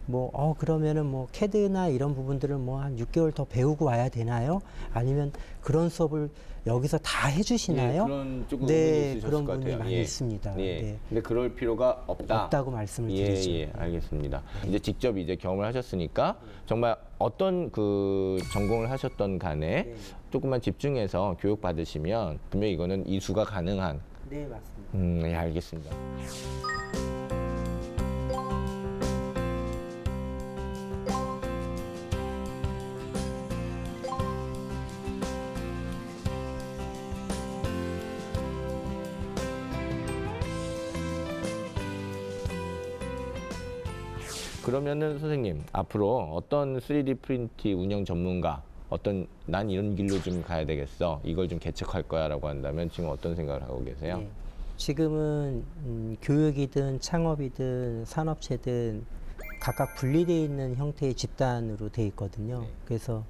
뭐 그러면은 뭐 캐드나 이런 부분들을 뭐 한 6개월 더 배우고 와야 되나요? 아니면 그런 수업을 여기서 다 해주시나요? 그런 조금 네, 있으셨을 그런 것 분이 같아요. 많이 있습니다. 네. 근데 그럴 필요가 없다고 말씀을 드리죠. 예, 알겠습니다. 이제 직접 이제 경험을 하셨으니까 정말 어떤 그 전공을 하셨던 간에 조금만 집중해서 교육 받으시면 분명히 이거는 이수가 가능한. 네, 맞습니다. 예, 알겠습니다. 그러면은 선생님 앞으로 어떤 3D 프린팅 운영 전문가 난 이런 길로 좀 가야 되겠어 이걸 좀 개척할 거야라고 한다면 지금 어떤 생각을 하고 계세요? 네. 지금은 교육이든 창업이든 산업체든 각각 분리되어 있는 형태의 집단으로 되어 있거든요. 그래서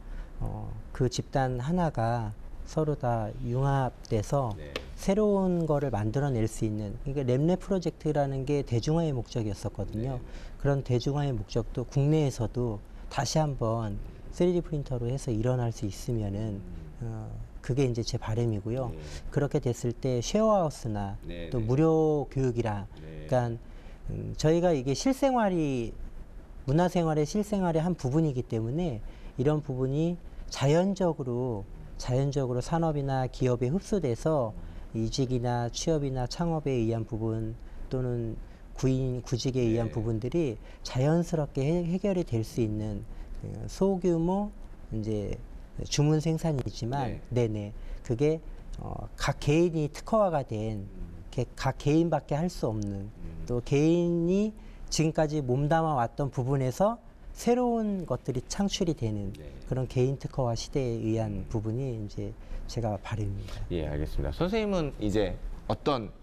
그 집단 하나가 서로 다 융합돼서 새로운 거를 만들어낼 수 있는 그러니까 랩랩 프로젝트라는 게 대중화의 목적이었었거든요. 그런 대중화의 목적도 국내에서도 다시 한번 3D 프린터로 해서 일어날 수 있으면은 그게 이제 제 바람이고요. 그렇게 됐을 때 쉐어하우스나 또 무료 교육이라 그러니까 저희가 이게 문화생활의 실생활의 한 부분이기 때문에 이런 부분이 자연적으로 산업이나 기업에 흡수돼서 이직이나 취업이나 창업에 의한 부분 또는 구직에 의한 부분들이 자연스럽게 해결이 될 수 있는 소규모 이제 주문 생산이지만 그게 각 개인이 특화가 된 각 개인밖에 할 수 없는 또 개인이 지금까지 몸담아 왔던 부분에서 새로운 것들이 창출이 되는 그런 개인 특화화 시대에 의한 부분이 이제 제가 바람입니다. 예, 알겠습니다. 선생님은 이제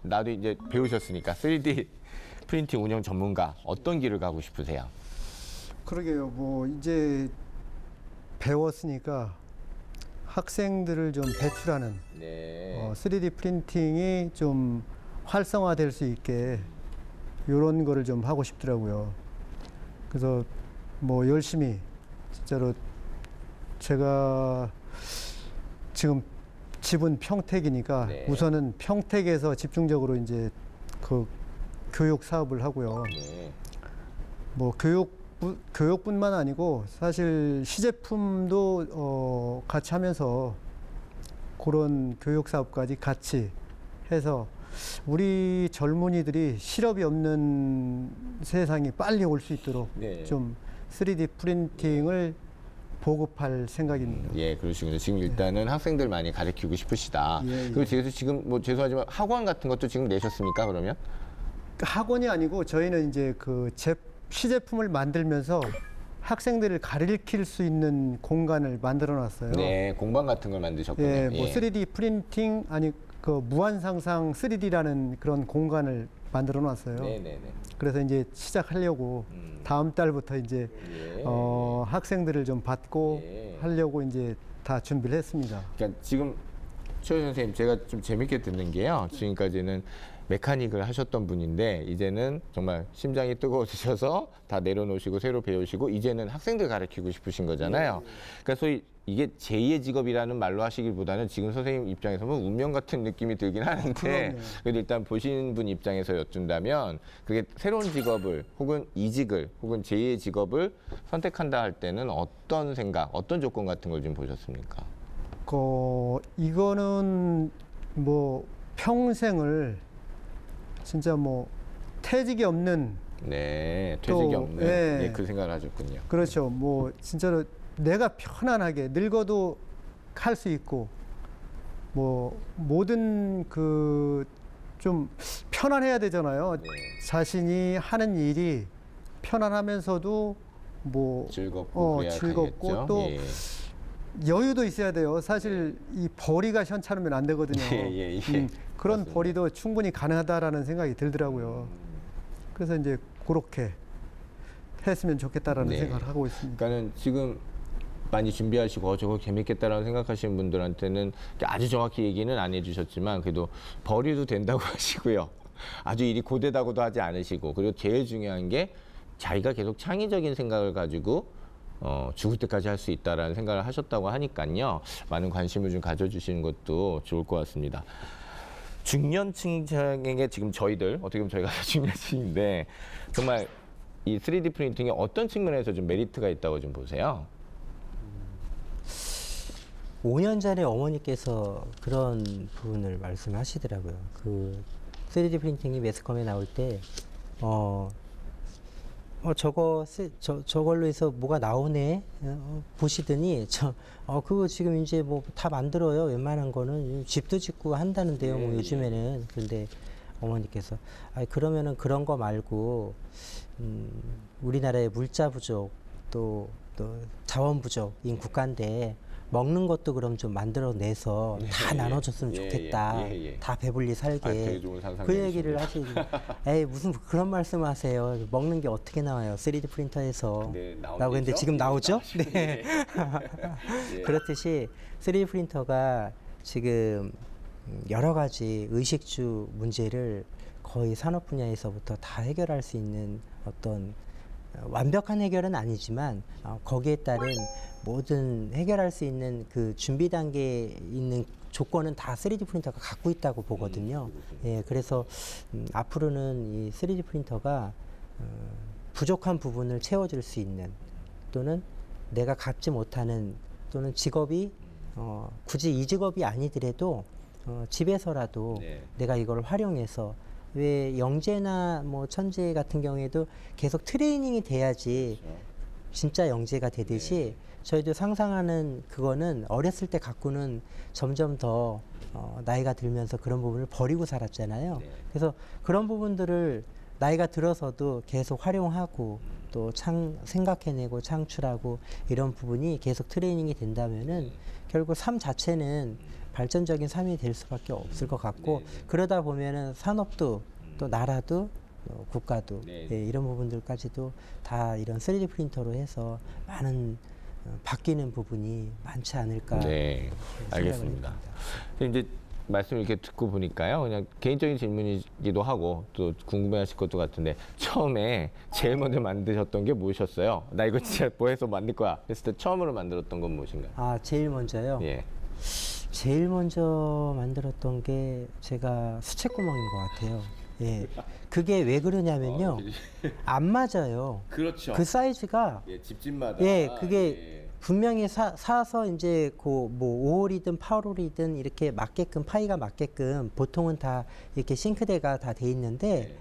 나도 이제 배우셨으니까 3D 프린팅 운영 전문가 어떤 길을 가고 싶으세요? 그러게요. 뭐 이제 배웠으니까 학생들을 좀 배출하는 3D 프린팅이 좀 활성화될 수 있게 이런 거를 좀 하고 싶더라고요. 그래서 뭐 열심히 진짜로 제가 지금 집은 평택이니까 우선은 평택에서 집중적으로 이제 그 교육 사업을 하고요. 뭐 교육뿐만 아니고 사실 시제품도 같이 하면서 그런 교육 사업까지 같이 해서 우리 젊은이들이 실업이 없는 세상이 빨리 올 수 있도록 좀 3D 프린팅을 보급할 생각입니다. 예, 그러시군요. 지금 일단은 학생들 많이 가르치고 싶으시다. 그리고 지금 뭐 죄송하지만 학원 같은 것도 지금 내셨습니까? 그러면? 학원이 아니고 저희는 이제 그 시제품을 만들면서 학생들을 가르칠 수 있는 공간을 만들어 놨어요. 네, 공방 같은 걸 만드셨군요. 예, 뭐 3D 프린팅 아니 그 무한 상상 3D라는 그런 공간을 만들어 놨어요. 네네네. 그래서 이제 시작하려고 다음 달부터 이제 예. 학생들을 좀 받고 예. 하려고 이제 다 준비를 했습니다. 그러니까 지금 최 선생님 제가 좀 재밌게 듣는 게요. 지금까지는 메카닉을 하셨던 분인데 이제는 정말 심장이 뜨거워지셔서 다 내려놓으시고 새로 배우시고 이제는 학생들 가르치고 싶으신 거잖아요. 그러니까 소위 이게 제2의 직업이라는 말로 하시기보다는 지금 선생님 입장에서 보면 운명 같은 느낌이 들긴 하는데 그럼요. 그래도 일단 보시는 분 입장에서 여쭌다면 그게 새로운 직업을 혹은 이직을 혹은 제2의 직업을 선택한다 할 때는 어떤 생각, 어떤 조건 같은 걸 좀 보셨습니까? 이거는 뭐 평생을 진짜 뭐 퇴직이 없는 네, 퇴직이 또, 없는 예. 예, 그 생각을 하셨군요. 그렇죠. 뭐 진짜로 내가 편안하게 늙어도 할 수 있고 뭐 모든 그 좀 편안해야 되잖아요. 네. 자신이 하는 일이 편안하면서도 뭐 즐겁고 그래야 즐겁고 가겠죠? 또 예. 여유도 있어야 돼요. 사실 이 벌이가 현찮으면 안 되거든요. 예. 그런 맞습니다. 벌이도 충분히 가능하다라는 생각이 들더라고요. 그래서 이제 그렇게 했으면 좋겠다라는 네. 생각을 하고 있습니다. 그러니까는 지금 많이 준비하시고 저거 재밌겠다라고 생각하시는 분들한테는 아주 정확히 얘기는 안 해주셨지만 그래도 벌이도 된다고 하시고요. 아주 일이 고되다고도 하지 않으시고 그리고 제일 중요한 게 자기가 계속 창의적인 생각을 가지고 죽을 때까지 할 수 있다라는 생각을 하셨다고 하니까요. 많은 관심을 좀 가져주시는 것도 좋을 것 같습니다. 중년층에게 지금 저희들 어떻게 보면 저희가 중년층인데 정말 이 3D 프린팅이 어떤 측면에서 좀 메리트가 있다고 좀 보세요? 5년 전에 어머니께서 그런 부분을 말씀하시더라고요. 그 3D 프린팅이 매스컴에 나올 때, 저걸로 해서 뭐가 나오네? 보시더니, 그거 지금 이제 뭐 다 만들어요. 웬만한 거는. 집도 짓고 한다는데요. 뭐 요즘에는. 근데 어머니께서, 그러면은 그런 거 말고, 우리나라의 물자 부족, 또 자원 부족인 국가인데, 먹는 것도 그럼 좀 만들어내서 다 나눠줬으면 좋겠다. 다 배불리 살게. 되게 좋은 그 얘기를 하시지. 에이, 무슨 그런 말씀 하세요. 먹는 게 어떻게 나와요. 3D 프린터에서. 네, 라고 했는데 지금 나오죠? 네. 그렇듯이 3D 프린터가 지금 여러 가지 의식주 문제를 거의 산업 분야에서부터 다 해결할 수 있는 어떤 완벽한 해결은 아니지만 거기에 따른 모든 해결할 수 있는 그 준비 단계에 있는 조건은 다 3D 프린터가 갖고 있다고 보거든요. 예, 그래서 앞으로는 이 3D 프린터가 부족한 부분을 채워줄 수 있는 또는 내가 갖지 못하는 또는 직업이 굳이 이 직업이 아니더라도 집에서라도 내가 이걸 활용해서 왜 영재나 뭐 천재 같은 경우에도 계속 트레이닝이 돼야지 진짜 영재가 되듯이 저희도 상상하는 그거는 어렸을 때 갖고는 점점 더 나이가 들면서 그런 부분을 버리고 살았잖아요. 그래서 그런 부분들을 나이가 들어서도 계속 활용하고 또 생각해내고 창출하고 이런 부분이 계속 트레이닝이 된다면은 결국 삶 자체는 발전적인 삶이 될 수밖에 없을 것 같고 그러다 보면은 산업도 또 나라도 국가도 이런 부분들까지도 다 이런 3D 프린터로 해서 많은 바뀌는 부분이 많지 않을까. 네, 알겠습니다. 이제 말씀 이렇게 듣고 보니까요, 그냥 개인적인 질문이기도 하고 또 궁금해하실 것도 같은데 처음에 제일 먼저 만드셨던 게 무엇이었어요? 나 이거 진짜 뭐 해서 만들 거야. 했을 때 처음으로 만들었던 건 무엇인가요? 제일 먼저요. 예. 제일 먼저 만들었던 게 제가 수채구멍인 것 같아요. 예. 그게 왜 그러냐면요. 안 맞아요. 그렇죠. 그 사이즈가 집집마다. 그게 분명히 사서 이제 뭐 5홀이든 8홀이든 이렇게 맞게끔 파이가 맞게끔 보통은 다 이렇게 싱크대가 다 돼 있는데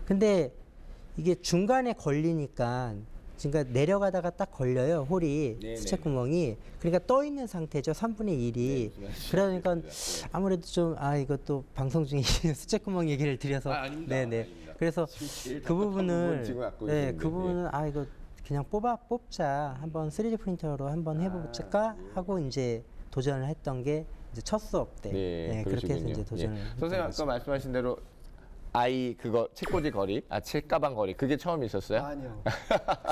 근데 이게 중간에 걸리니까 그러니까 내려가다가 딱 걸려요. 홀이 네네. 수채 구멍이. 그러니까 떠 있는 상태죠. 3분의 1이. 그러니까 아무래도 좀 이것도 방송 중에 수채 구멍 얘기를 드려서 아닙니다. 네네. 아닙니다. 그래서 제일 그 답답한 부분을 부분 지금 갖고 네, 계시는데, 그 부분은 이거 그냥 뽑자. 한번 3D 프린터로 한번 해볼까 하고 이제 도전을 했던 게 이제 첫 수업 때 그렇게 해서 이제 도전을 했던 선생님 아까 거죠. 말씀하신 대로 그거 책꽂이 거리, 책가방 거리 그게 처음 있었어요? 아니요.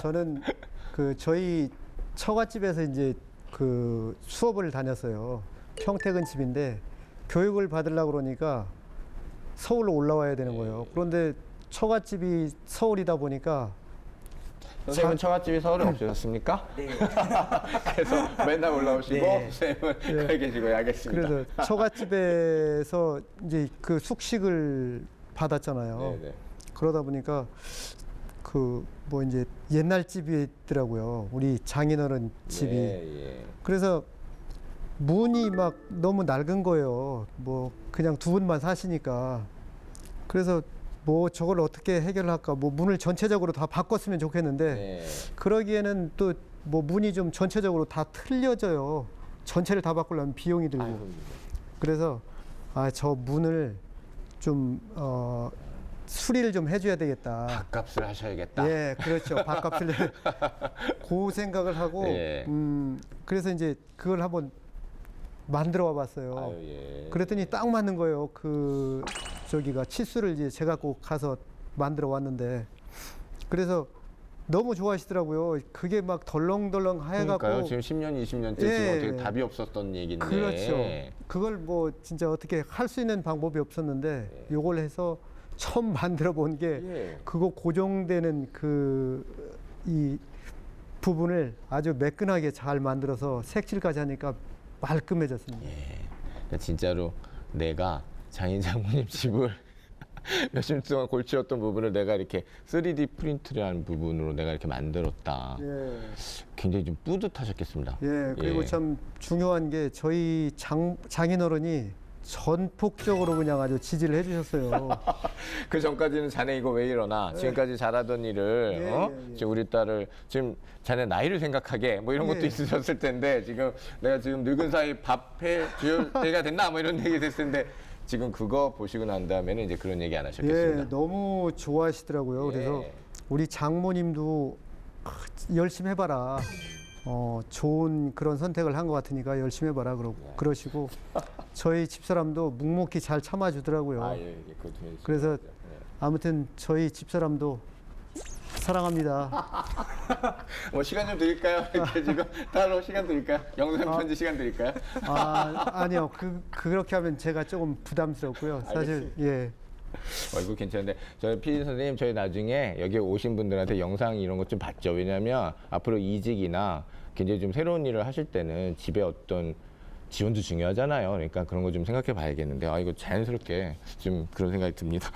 저는 그 저희 처갓집에서 이제 그 수업을 다녔어요. 평택은 집인데 교육을 받으려고 그러니까 서울로 올라와야 되는 거예요. 그런데 처갓집이 서울이다 보니까 선생님은 처갓집이 서울에 없으셨습니까? 네. 그래서 맨날 올라오시고 네. 선생님은 거기 계시고요. 알겠습니다. 그래서 처갓집에서 이제 그 숙식을 받았잖아요. 네네. 그러다 보니까 그 뭐 이제 옛날 집이 있더라고요. 우리 장인어른 집이. 예. 그래서 문이 막 너무 낡은 거예요. 뭐 그냥 두 분만 사시니까. 그래서 뭐 저걸 어떻게 해결할까? 뭐 문을 전체적으로 다 바꿨으면 좋겠는데 네. 그러기에는 또 뭐 문이 좀 전체적으로 다 틀려져요. 전체를 다 바꾸려면 비용이 들고. 아이고. 그래서 저 문을 좀 수리를 좀 해줘야 되겠다. 밥값을 하셔야겠다. 예, 그렇죠. 밥값을 그 생각을 하고 예. 그래서 이제 그걸 한번 만들어 와봤어요. 아유, 예. 그랬더니 딱 맞는 거예요. 그 저기가 치수를 이제 제가 꼭 가서 만들어 왔는데 그래서 너무 좋아하시더라고요. 그게 막 덜렁덜렁 하여갖고 그러니까요. 지금 10년, 20년째 지금 예. 어떻게 답이 없었던 얘기인데. 그렇죠. 그걸 뭐 진짜 어떻게 할 수 있는 방법이 없었는데 요걸 해서 처음 만들어 본 게 예. 그거 고정되는 이 부분을 아주 매끈하게 잘 만들어서 색칠까지 하니까 말끔해졌습니다. 그러니까 진짜로 내가 장인 장모님 집을 며칠 동안 골치였던 부분을 내가 이렇게 3D 프린트라는 부분으로 내가 이렇게 만들었다. 예. 굉장히 좀 뿌듯하셨겠습니다. 예, 그리고 예. 참 중요한 게 저희 장인어른이 전폭적으로 그냥 아주 지지를 해주셨어요. 그 전까지는 자네 이거 왜 이러나 지금까지 잘하던 일을 예. 지금 우리 딸을 지금 자네 나이를 생각하게 뭐 이런 것도 예. 있으셨을 텐데 지금 내가 지금 늙은 사이 밥 해 줄 때가 됐나 뭐 이런 얘기 됐을 텐데 지금 그거 보시고 난 다음에는 이제 그런 얘기 안 하셨겠습니다. 예, 너무 좋아하시더라고요. 그래서 예. 우리 장모님도 열심히 해봐라. 좋은 그런 선택을 한 것 같으니까 열심히 해봐라 그러시고 저희 집사람도 묵묵히 잘 참아주더라고요. 예, 그것도 그래서 네. 아무튼 저희 집사람도 사랑합니다. 뭐 시간 좀 드릴까요? 이렇게 지금 따로 시간 드릴까요? 영상 편지 시간 드릴까요? 아니요. 그렇게 하면 제가 조금 부담스럽고요. 사실 예. 이거 괜찮은데 저희 PD 선생님 저희 나중에 여기 오신 분들한테 영상 이런 것 좀 봤죠. 왜냐하면 앞으로 이직이나 굉장히 좀 새로운 일을 하실 때는 집에 어떤 지원도 중요하잖아요. 그러니까 그런 거 좀 생각해 봐야겠는데 이거 자연스럽게 좀 그런 생각이 듭니다.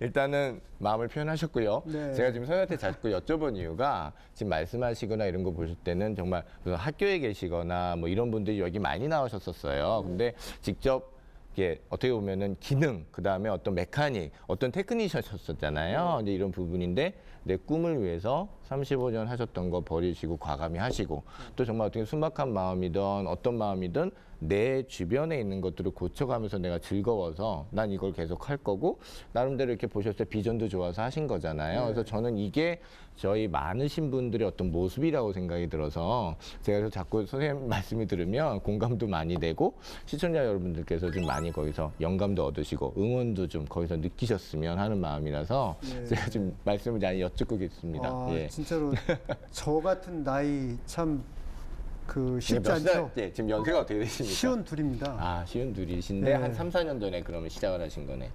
일단은 마음을 표현하셨고요. 네. 제가 지금 선생님한테 자꾸 여쭤본 이유가 지금 말씀하시거나 이런 거 보실 때는 정말 학교에 계시거나 뭐 이런 분들이 여기 많이 나오셨었어요. 근데 직접 이게 어떻게 보면은 기능, 그 다음에 어떤 메카닉, 어떤 테크니션이셨잖아요. 이제 이런 부분인데 내 꿈을 위해서 35년 하셨던 거 버리시고 과감히 하시고 또 정말 어떻게 순박한 마음이든 어떤 마음이든 내 주변에 있는 것들을 고쳐가면서 내가 즐거워서 난 이걸 계속 할 거고 나름대로 이렇게 보셨을 때 비전도 좋아서 하신 거잖아요. 그래서 저는 이게 저희 많으신 분들의 어떤 모습이라고 생각이 들어서 제가 그래서 자꾸 선생님 말씀이 들으면 공감도 많이 되고 시청자 여러분들께서 좀 많이 거기서 영감도 얻으시고 응원도 좀 거기서 느끼셨으면 하는 마음이라서 제가 좀 말씀을 많이 여쭙고 계십니다. 예. 진짜로 저 같은 나이 참 쉽지 몇 살 않죠. 때 지금 연세가 어떻게 되십니까? 시온 둘입니다. 시운 둘이신데 네. 한 3, 4년 전에 그러면 시작을 하신 거네.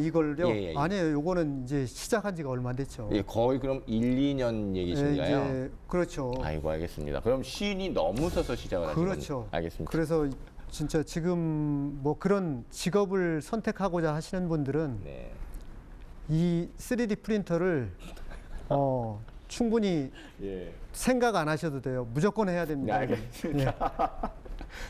이걸요? 예. 아니에요. 요거는 이제 시작한 지가 얼마 안 됐죠. 예, 거의 그럼 1, 2년 얘기신가요? 이제 그렇죠. 아이고 알겠습니다. 그럼 시인이 넘으셔서 시작을 하신 그렇죠. 건가요? 알겠습니다. 그래서 진짜 지금 뭐 그런 직업을 선택하고자 하시는 분들은 네. 이 3D 프린터를 충분히 예. 생각 안 하셔도 돼요. 무조건 해야 네, 됩니다. 알겠습니다.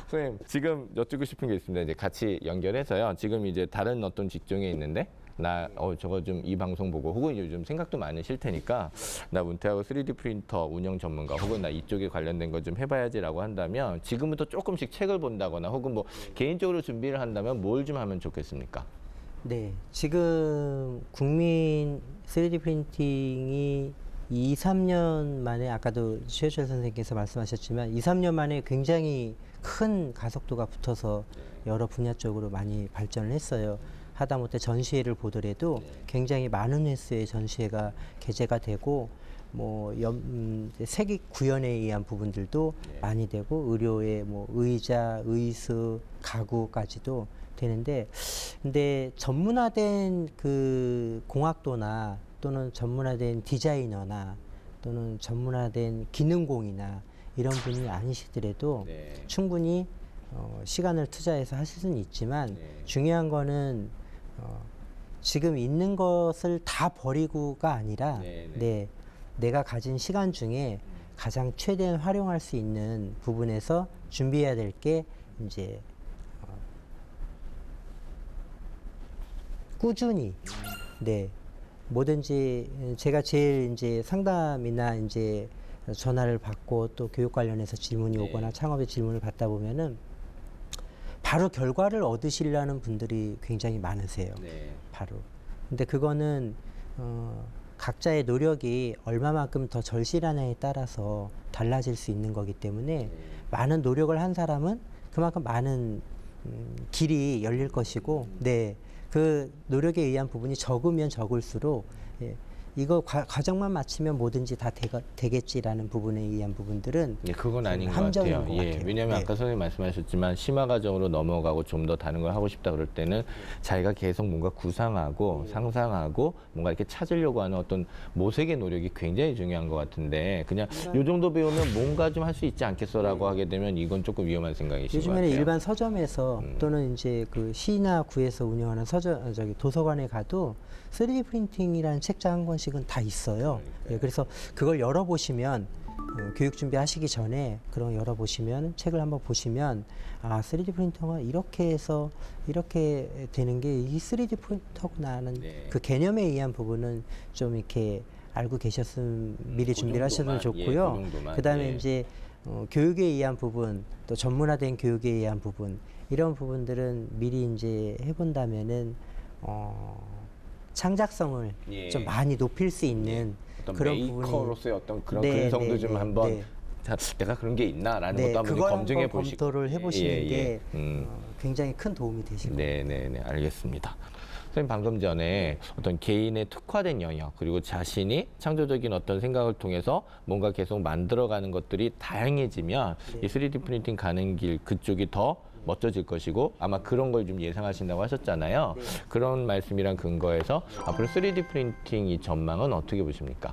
선생님, 지금 여쭙고 싶은 게 있습니다. 이제 같이 연결해서요. 지금 이제 다른 어떤 직종에 있는데 나 저거 좀 이 방송 보고 혹은 요즘 생각도 많으실 테니까 나 은퇴하고 3D 프린터 운영 전문가 혹은 나 이쪽에 관련된 거 좀 해봐야지라고 한다면 지금부터 조금씩 책을 본다거나 혹은 뭐 개인적으로 준비를 한다면 뭘 좀 하면 좋겠습니까? 네, 지금 국민 3D 프린팅이 2, 3년 만에 아까도 최효철 선생님께서 말씀하셨지만 2, 3년 만에 굉장히 큰 가속도가 붙어서 여러 분야 쪽으로 많이 발전을 했어요. 하다못해 전시회를 보더라도 굉장히 많은 횟수의 전시회가 개최가 되고 뭐 세계 구현에 의한 부분들도 많이 되고 의료의 뭐 의자, 의수, 가구까지도 되는데 근데 전문화된 그 공학도나 또는 전문화된 디자이너나 또는 전문화된 기능공이나 이런 분이 아니시더라도 충분히 시간을 투자해서 하실 수는 있지만 중요한 거는 지금 있는 것을 다 버리고가 아니라 내가 가진 시간 중에 가장 최대한 활용할 수 있는 부분에서 준비해야 될 게 이제 꾸준히 뭐든지 제가 제일 이제 상담이나 이제 전화를 받고 또 교육 관련해서 질문이 오거나 창업의 질문을 받다 보면은 바로 결과를 얻으시려는 분들이 굉장히 많으세요. 바로. 근데 그거는 각자의 노력이 얼마만큼 더 절실하냐에 따라서 달라질 수 있는 거기 때문에 많은 노력을 한 사람은 그만큼 많은 길이 열릴 것이고, 그 노력에 의한 부분이 적으면 적을수록 이거 과정만 마치면 뭐든지 다 되겠지라는 부분에 의한 부분들은 그건 아닌 것 함정인 같아요. 것 같아요. 왜냐하면 아까 선생님 말씀하셨지만 심화 과정으로 넘어가고 좀 더 다른 걸 하고 싶다 그럴 때는 자기가 계속 뭔가 구상하고 상상하고 뭔가 이렇게 찾으려고 하는 어떤 모색의 노력이 굉장히 중요한 것 같은데 그냥 요 정도 배우면 뭔가 좀 할 수 있지 않겠어라고 하게 되면 이건 조금 위험한 생각이신 것 요즘에는 같아요. 일반 서점에서 또는 이제 그 시나 구에서 운영하는 도서관에 가도 3D 프린팅이라는 책자 한 권씩은 다 있어요. 그래서 그걸 열어보시면 교육 준비하시기 전에 그런 거 열어보시면 책을 한번 보시면 3D 프린터가 이렇게 해서 이렇게 되는 게 이 3D 프린터구나 하는 그 개념에 의한 부분은 좀 이렇게 알고 계셨으면 미리 준비를 하셔도 좋고요. 그다음에 이제 교육에 의한 부분 또 전문화된 교육에 의한 부분 이런 부분들은 미리 이제 해본다면은 창작성을 좀 많이 높일 수 있는 그런 메이커로서의 어떤 그런 근성도 좀 한번 내가 그런 게 있나라는 것도 한번 검증해 보시고 검토를 해보시는 게 굉장히 큰 도움이 되실 거예요. 네네네, 알겠습니다. 선생님 방금 전에 어떤 개인의 특화된 영역 그리고 자신이 창조적인 어떤 생각을 통해서 뭔가 계속 만들어가는 것들이 다양해지면 이 3D 프린팅 가는 길 그쪽이 더 멋져질 것이고 아마 그런 걸 좀 예상하신다고 하셨잖아요. 그런 말씀이란 근거에서 앞으로 3D 프린팅 이 전망은 어떻게 보십니까?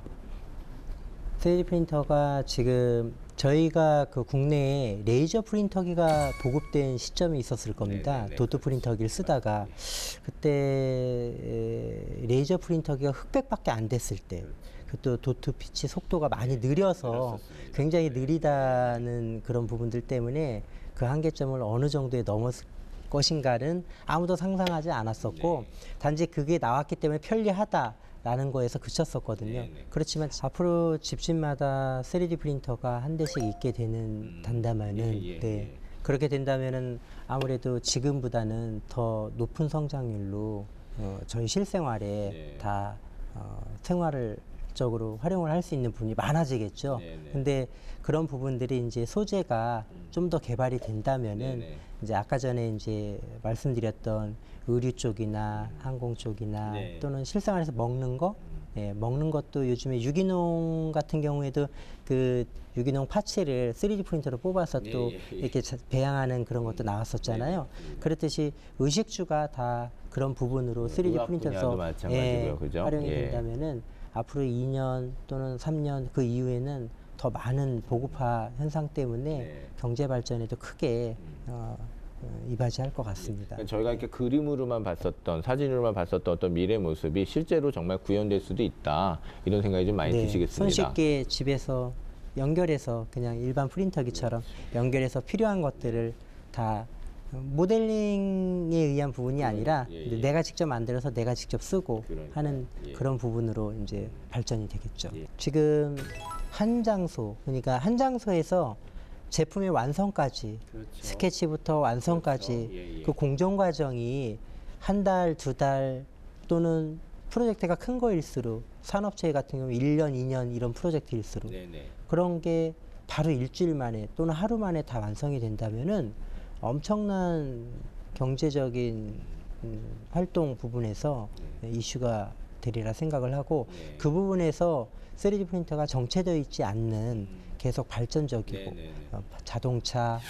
3D 프린터가 지금 저희가 그 국내에 레이저 프린터기가 보급된 시점이 있었을 겁니다. 도트 프린터기를 쓰다가 그때 레이저 프린터기가 흑백밖에 안 됐을 때 또 도트 피치 속도가 많이 느려서 굉장히 느리다는 그런 부분들 때문에 그 한계점을 어느 정도에 넘었을 것인가는 아무도 상상하지 않았었고 단지 그게 나왔기 때문에 편리하다라는 거에서 그쳤었거든요. 그렇지만 앞으로 집집마다 3D 프린터가 한 대씩 있게 된다면은 그렇게 된다면은 아무래도 지금보다는 더 높은 성장률로 저희 실생활에 다 생활을 적으로 활용을 할 수 있는 부분이 많아지겠죠. 근데 그런 부분들이 이제 소재가 좀 더 개발이 된다면은 이제 아까 전에 이제 말씀드렸던 의류 쪽이나 항공 쪽이나 또는 실생활에서 먹는 거, 먹는 것도 요즘에 유기농 같은 경우에도 그 유기농 파츠를 3D 프린터로 뽑아서 또 이렇게 배양하는 그런 것도 나왔었잖아요. 그렇듯이 의식주가 다 그런 부분으로 3D 프린터에서 활용이 된다면은 앞으로 2년 또는 3년 그 이후에는 더 많은 보급화 현상 때문에 경제 발전에도 크게 이바지할 것 같습니다. 저희가 이렇게 그림으로만 봤었던 사진으로만 봤었던 어떤 미래 모습이 실제로 정말 구현될 수도 있다 이런 생각이 좀 많이 드시겠습니다. 손쉽게 집에서 연결해서 그냥 일반 프린터기처럼 연결해서 필요한 것들을 다 모델링에 의한 부분이 아니라 예, 이제 예. 내가 직접 만들어서 내가 직접 쓰고 그러니까요. 하는 예. 그런 부분으로 이제 발전이 되겠죠. 예. 지금 한 장소, 그러니까 한 장소에서 제품의 완성까지, 그렇죠. 스케치부터 완성까지 그렇죠. 예, 예. 그 공정 과정이 한 달, 두 달 또는 프로젝트가 큰 거일수록 산업체계 같은 경우 1년, 2년 이런 프로젝트일수록 네네. 그런 게 바로 일주일 만에 또는 하루 만에 다 완성이 된다면은 엄청난 경제적인 활동 부분에서 이슈가 되리라 생각을 하고 네. 그 부분에서 3D 프린터가 정체되어 있지 않는 계속 발전적이고 네네네. 자동차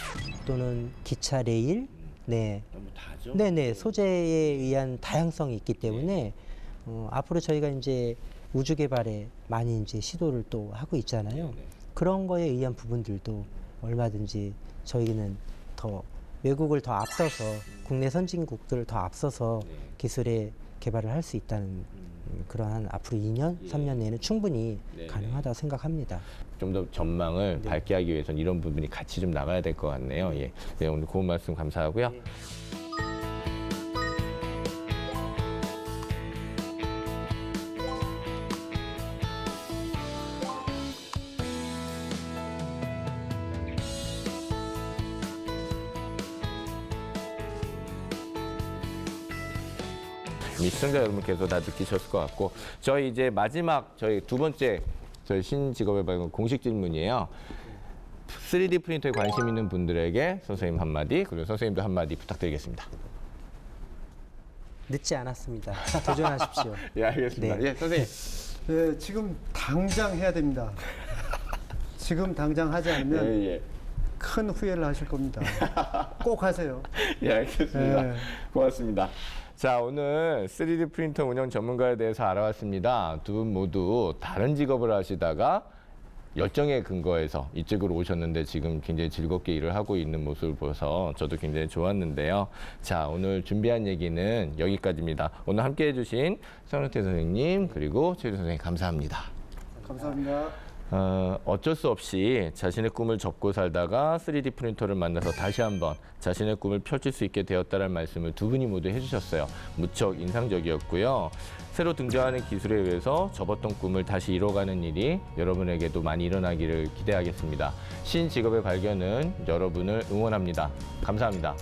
또는 기차, 레일, 네, 너무 다죠. 네네 소재에 의한 다양성이 있기 때문에 앞으로 저희가 이제 우주 개발에 많이 이제 시도를 또 하고 있잖아요. 네네. 그런 거에 의한 부분들도 얼마든지 저희는 더 외국을 더 앞서서 국내 선진국들을 더 앞서서 네. 기술의 개발을 할 수 있다는 그러한 앞으로 2년, 예. 3년 내에는 충분히 네네. 가능하다고 생각합니다. 좀 더 전망을 밝게 하기 위해서는 이런 부분이 같이 좀 나가야 될 것 같네요. 예. 네, 오늘 고운 말씀 감사하고요. 이미 시청자 여러분께서 다 느끼셨을 것 같고 저희 이제 마지막 저희 두 번째 저희 신직업의 발견 공식 질문이에요. 3D 프린터에 관심 있는 분들에게 선생님 한마디 그리고 선생님도 한마디 부탁드리겠습니다. 늦지 않았습니다. 도전하십시오. 예, 알겠습니다. 네. 예, 선생님. 네, 지금 당장 해야 됩니다. 지금 당장 하지 않으면 예. 큰 후회를 하실 겁니다. 꼭 하세요. 예, 알겠습니다. 예. 고맙습니다. 자, 오늘 3D 프린터 운영 전문가에 대해서 알아봤습니다. 두 분 모두 다른 직업을 하시다가 열정에 근거해서 이쪽으로 오셨는데 지금 굉장히 즐겁게 일을 하고 있는 모습을 보셔서 저도 굉장히 좋았는데요. 자, 오늘 준비한 얘기는 여기까지입니다. 오늘 함께 해주신 성현태 선생님 그리고 최유리 선생님 감사합니다. 감사합니다. 어쩔 수 없이 자신의 꿈을 접고 살다가 3D 프린터를 만나서 다시 한번 자신의 꿈을 펼칠 수 있게 되었다는 말씀을 두 분이 모두 해주셨어요. 무척 인상적이었고요. 새로 등장하는 기술에 의해서 접었던 꿈을 다시 이뤄가는 일이 여러분에게도 많이 일어나기를 기대하겠습니다. 신직업의 발견은 여러분을 응원합니다. 감사합니다.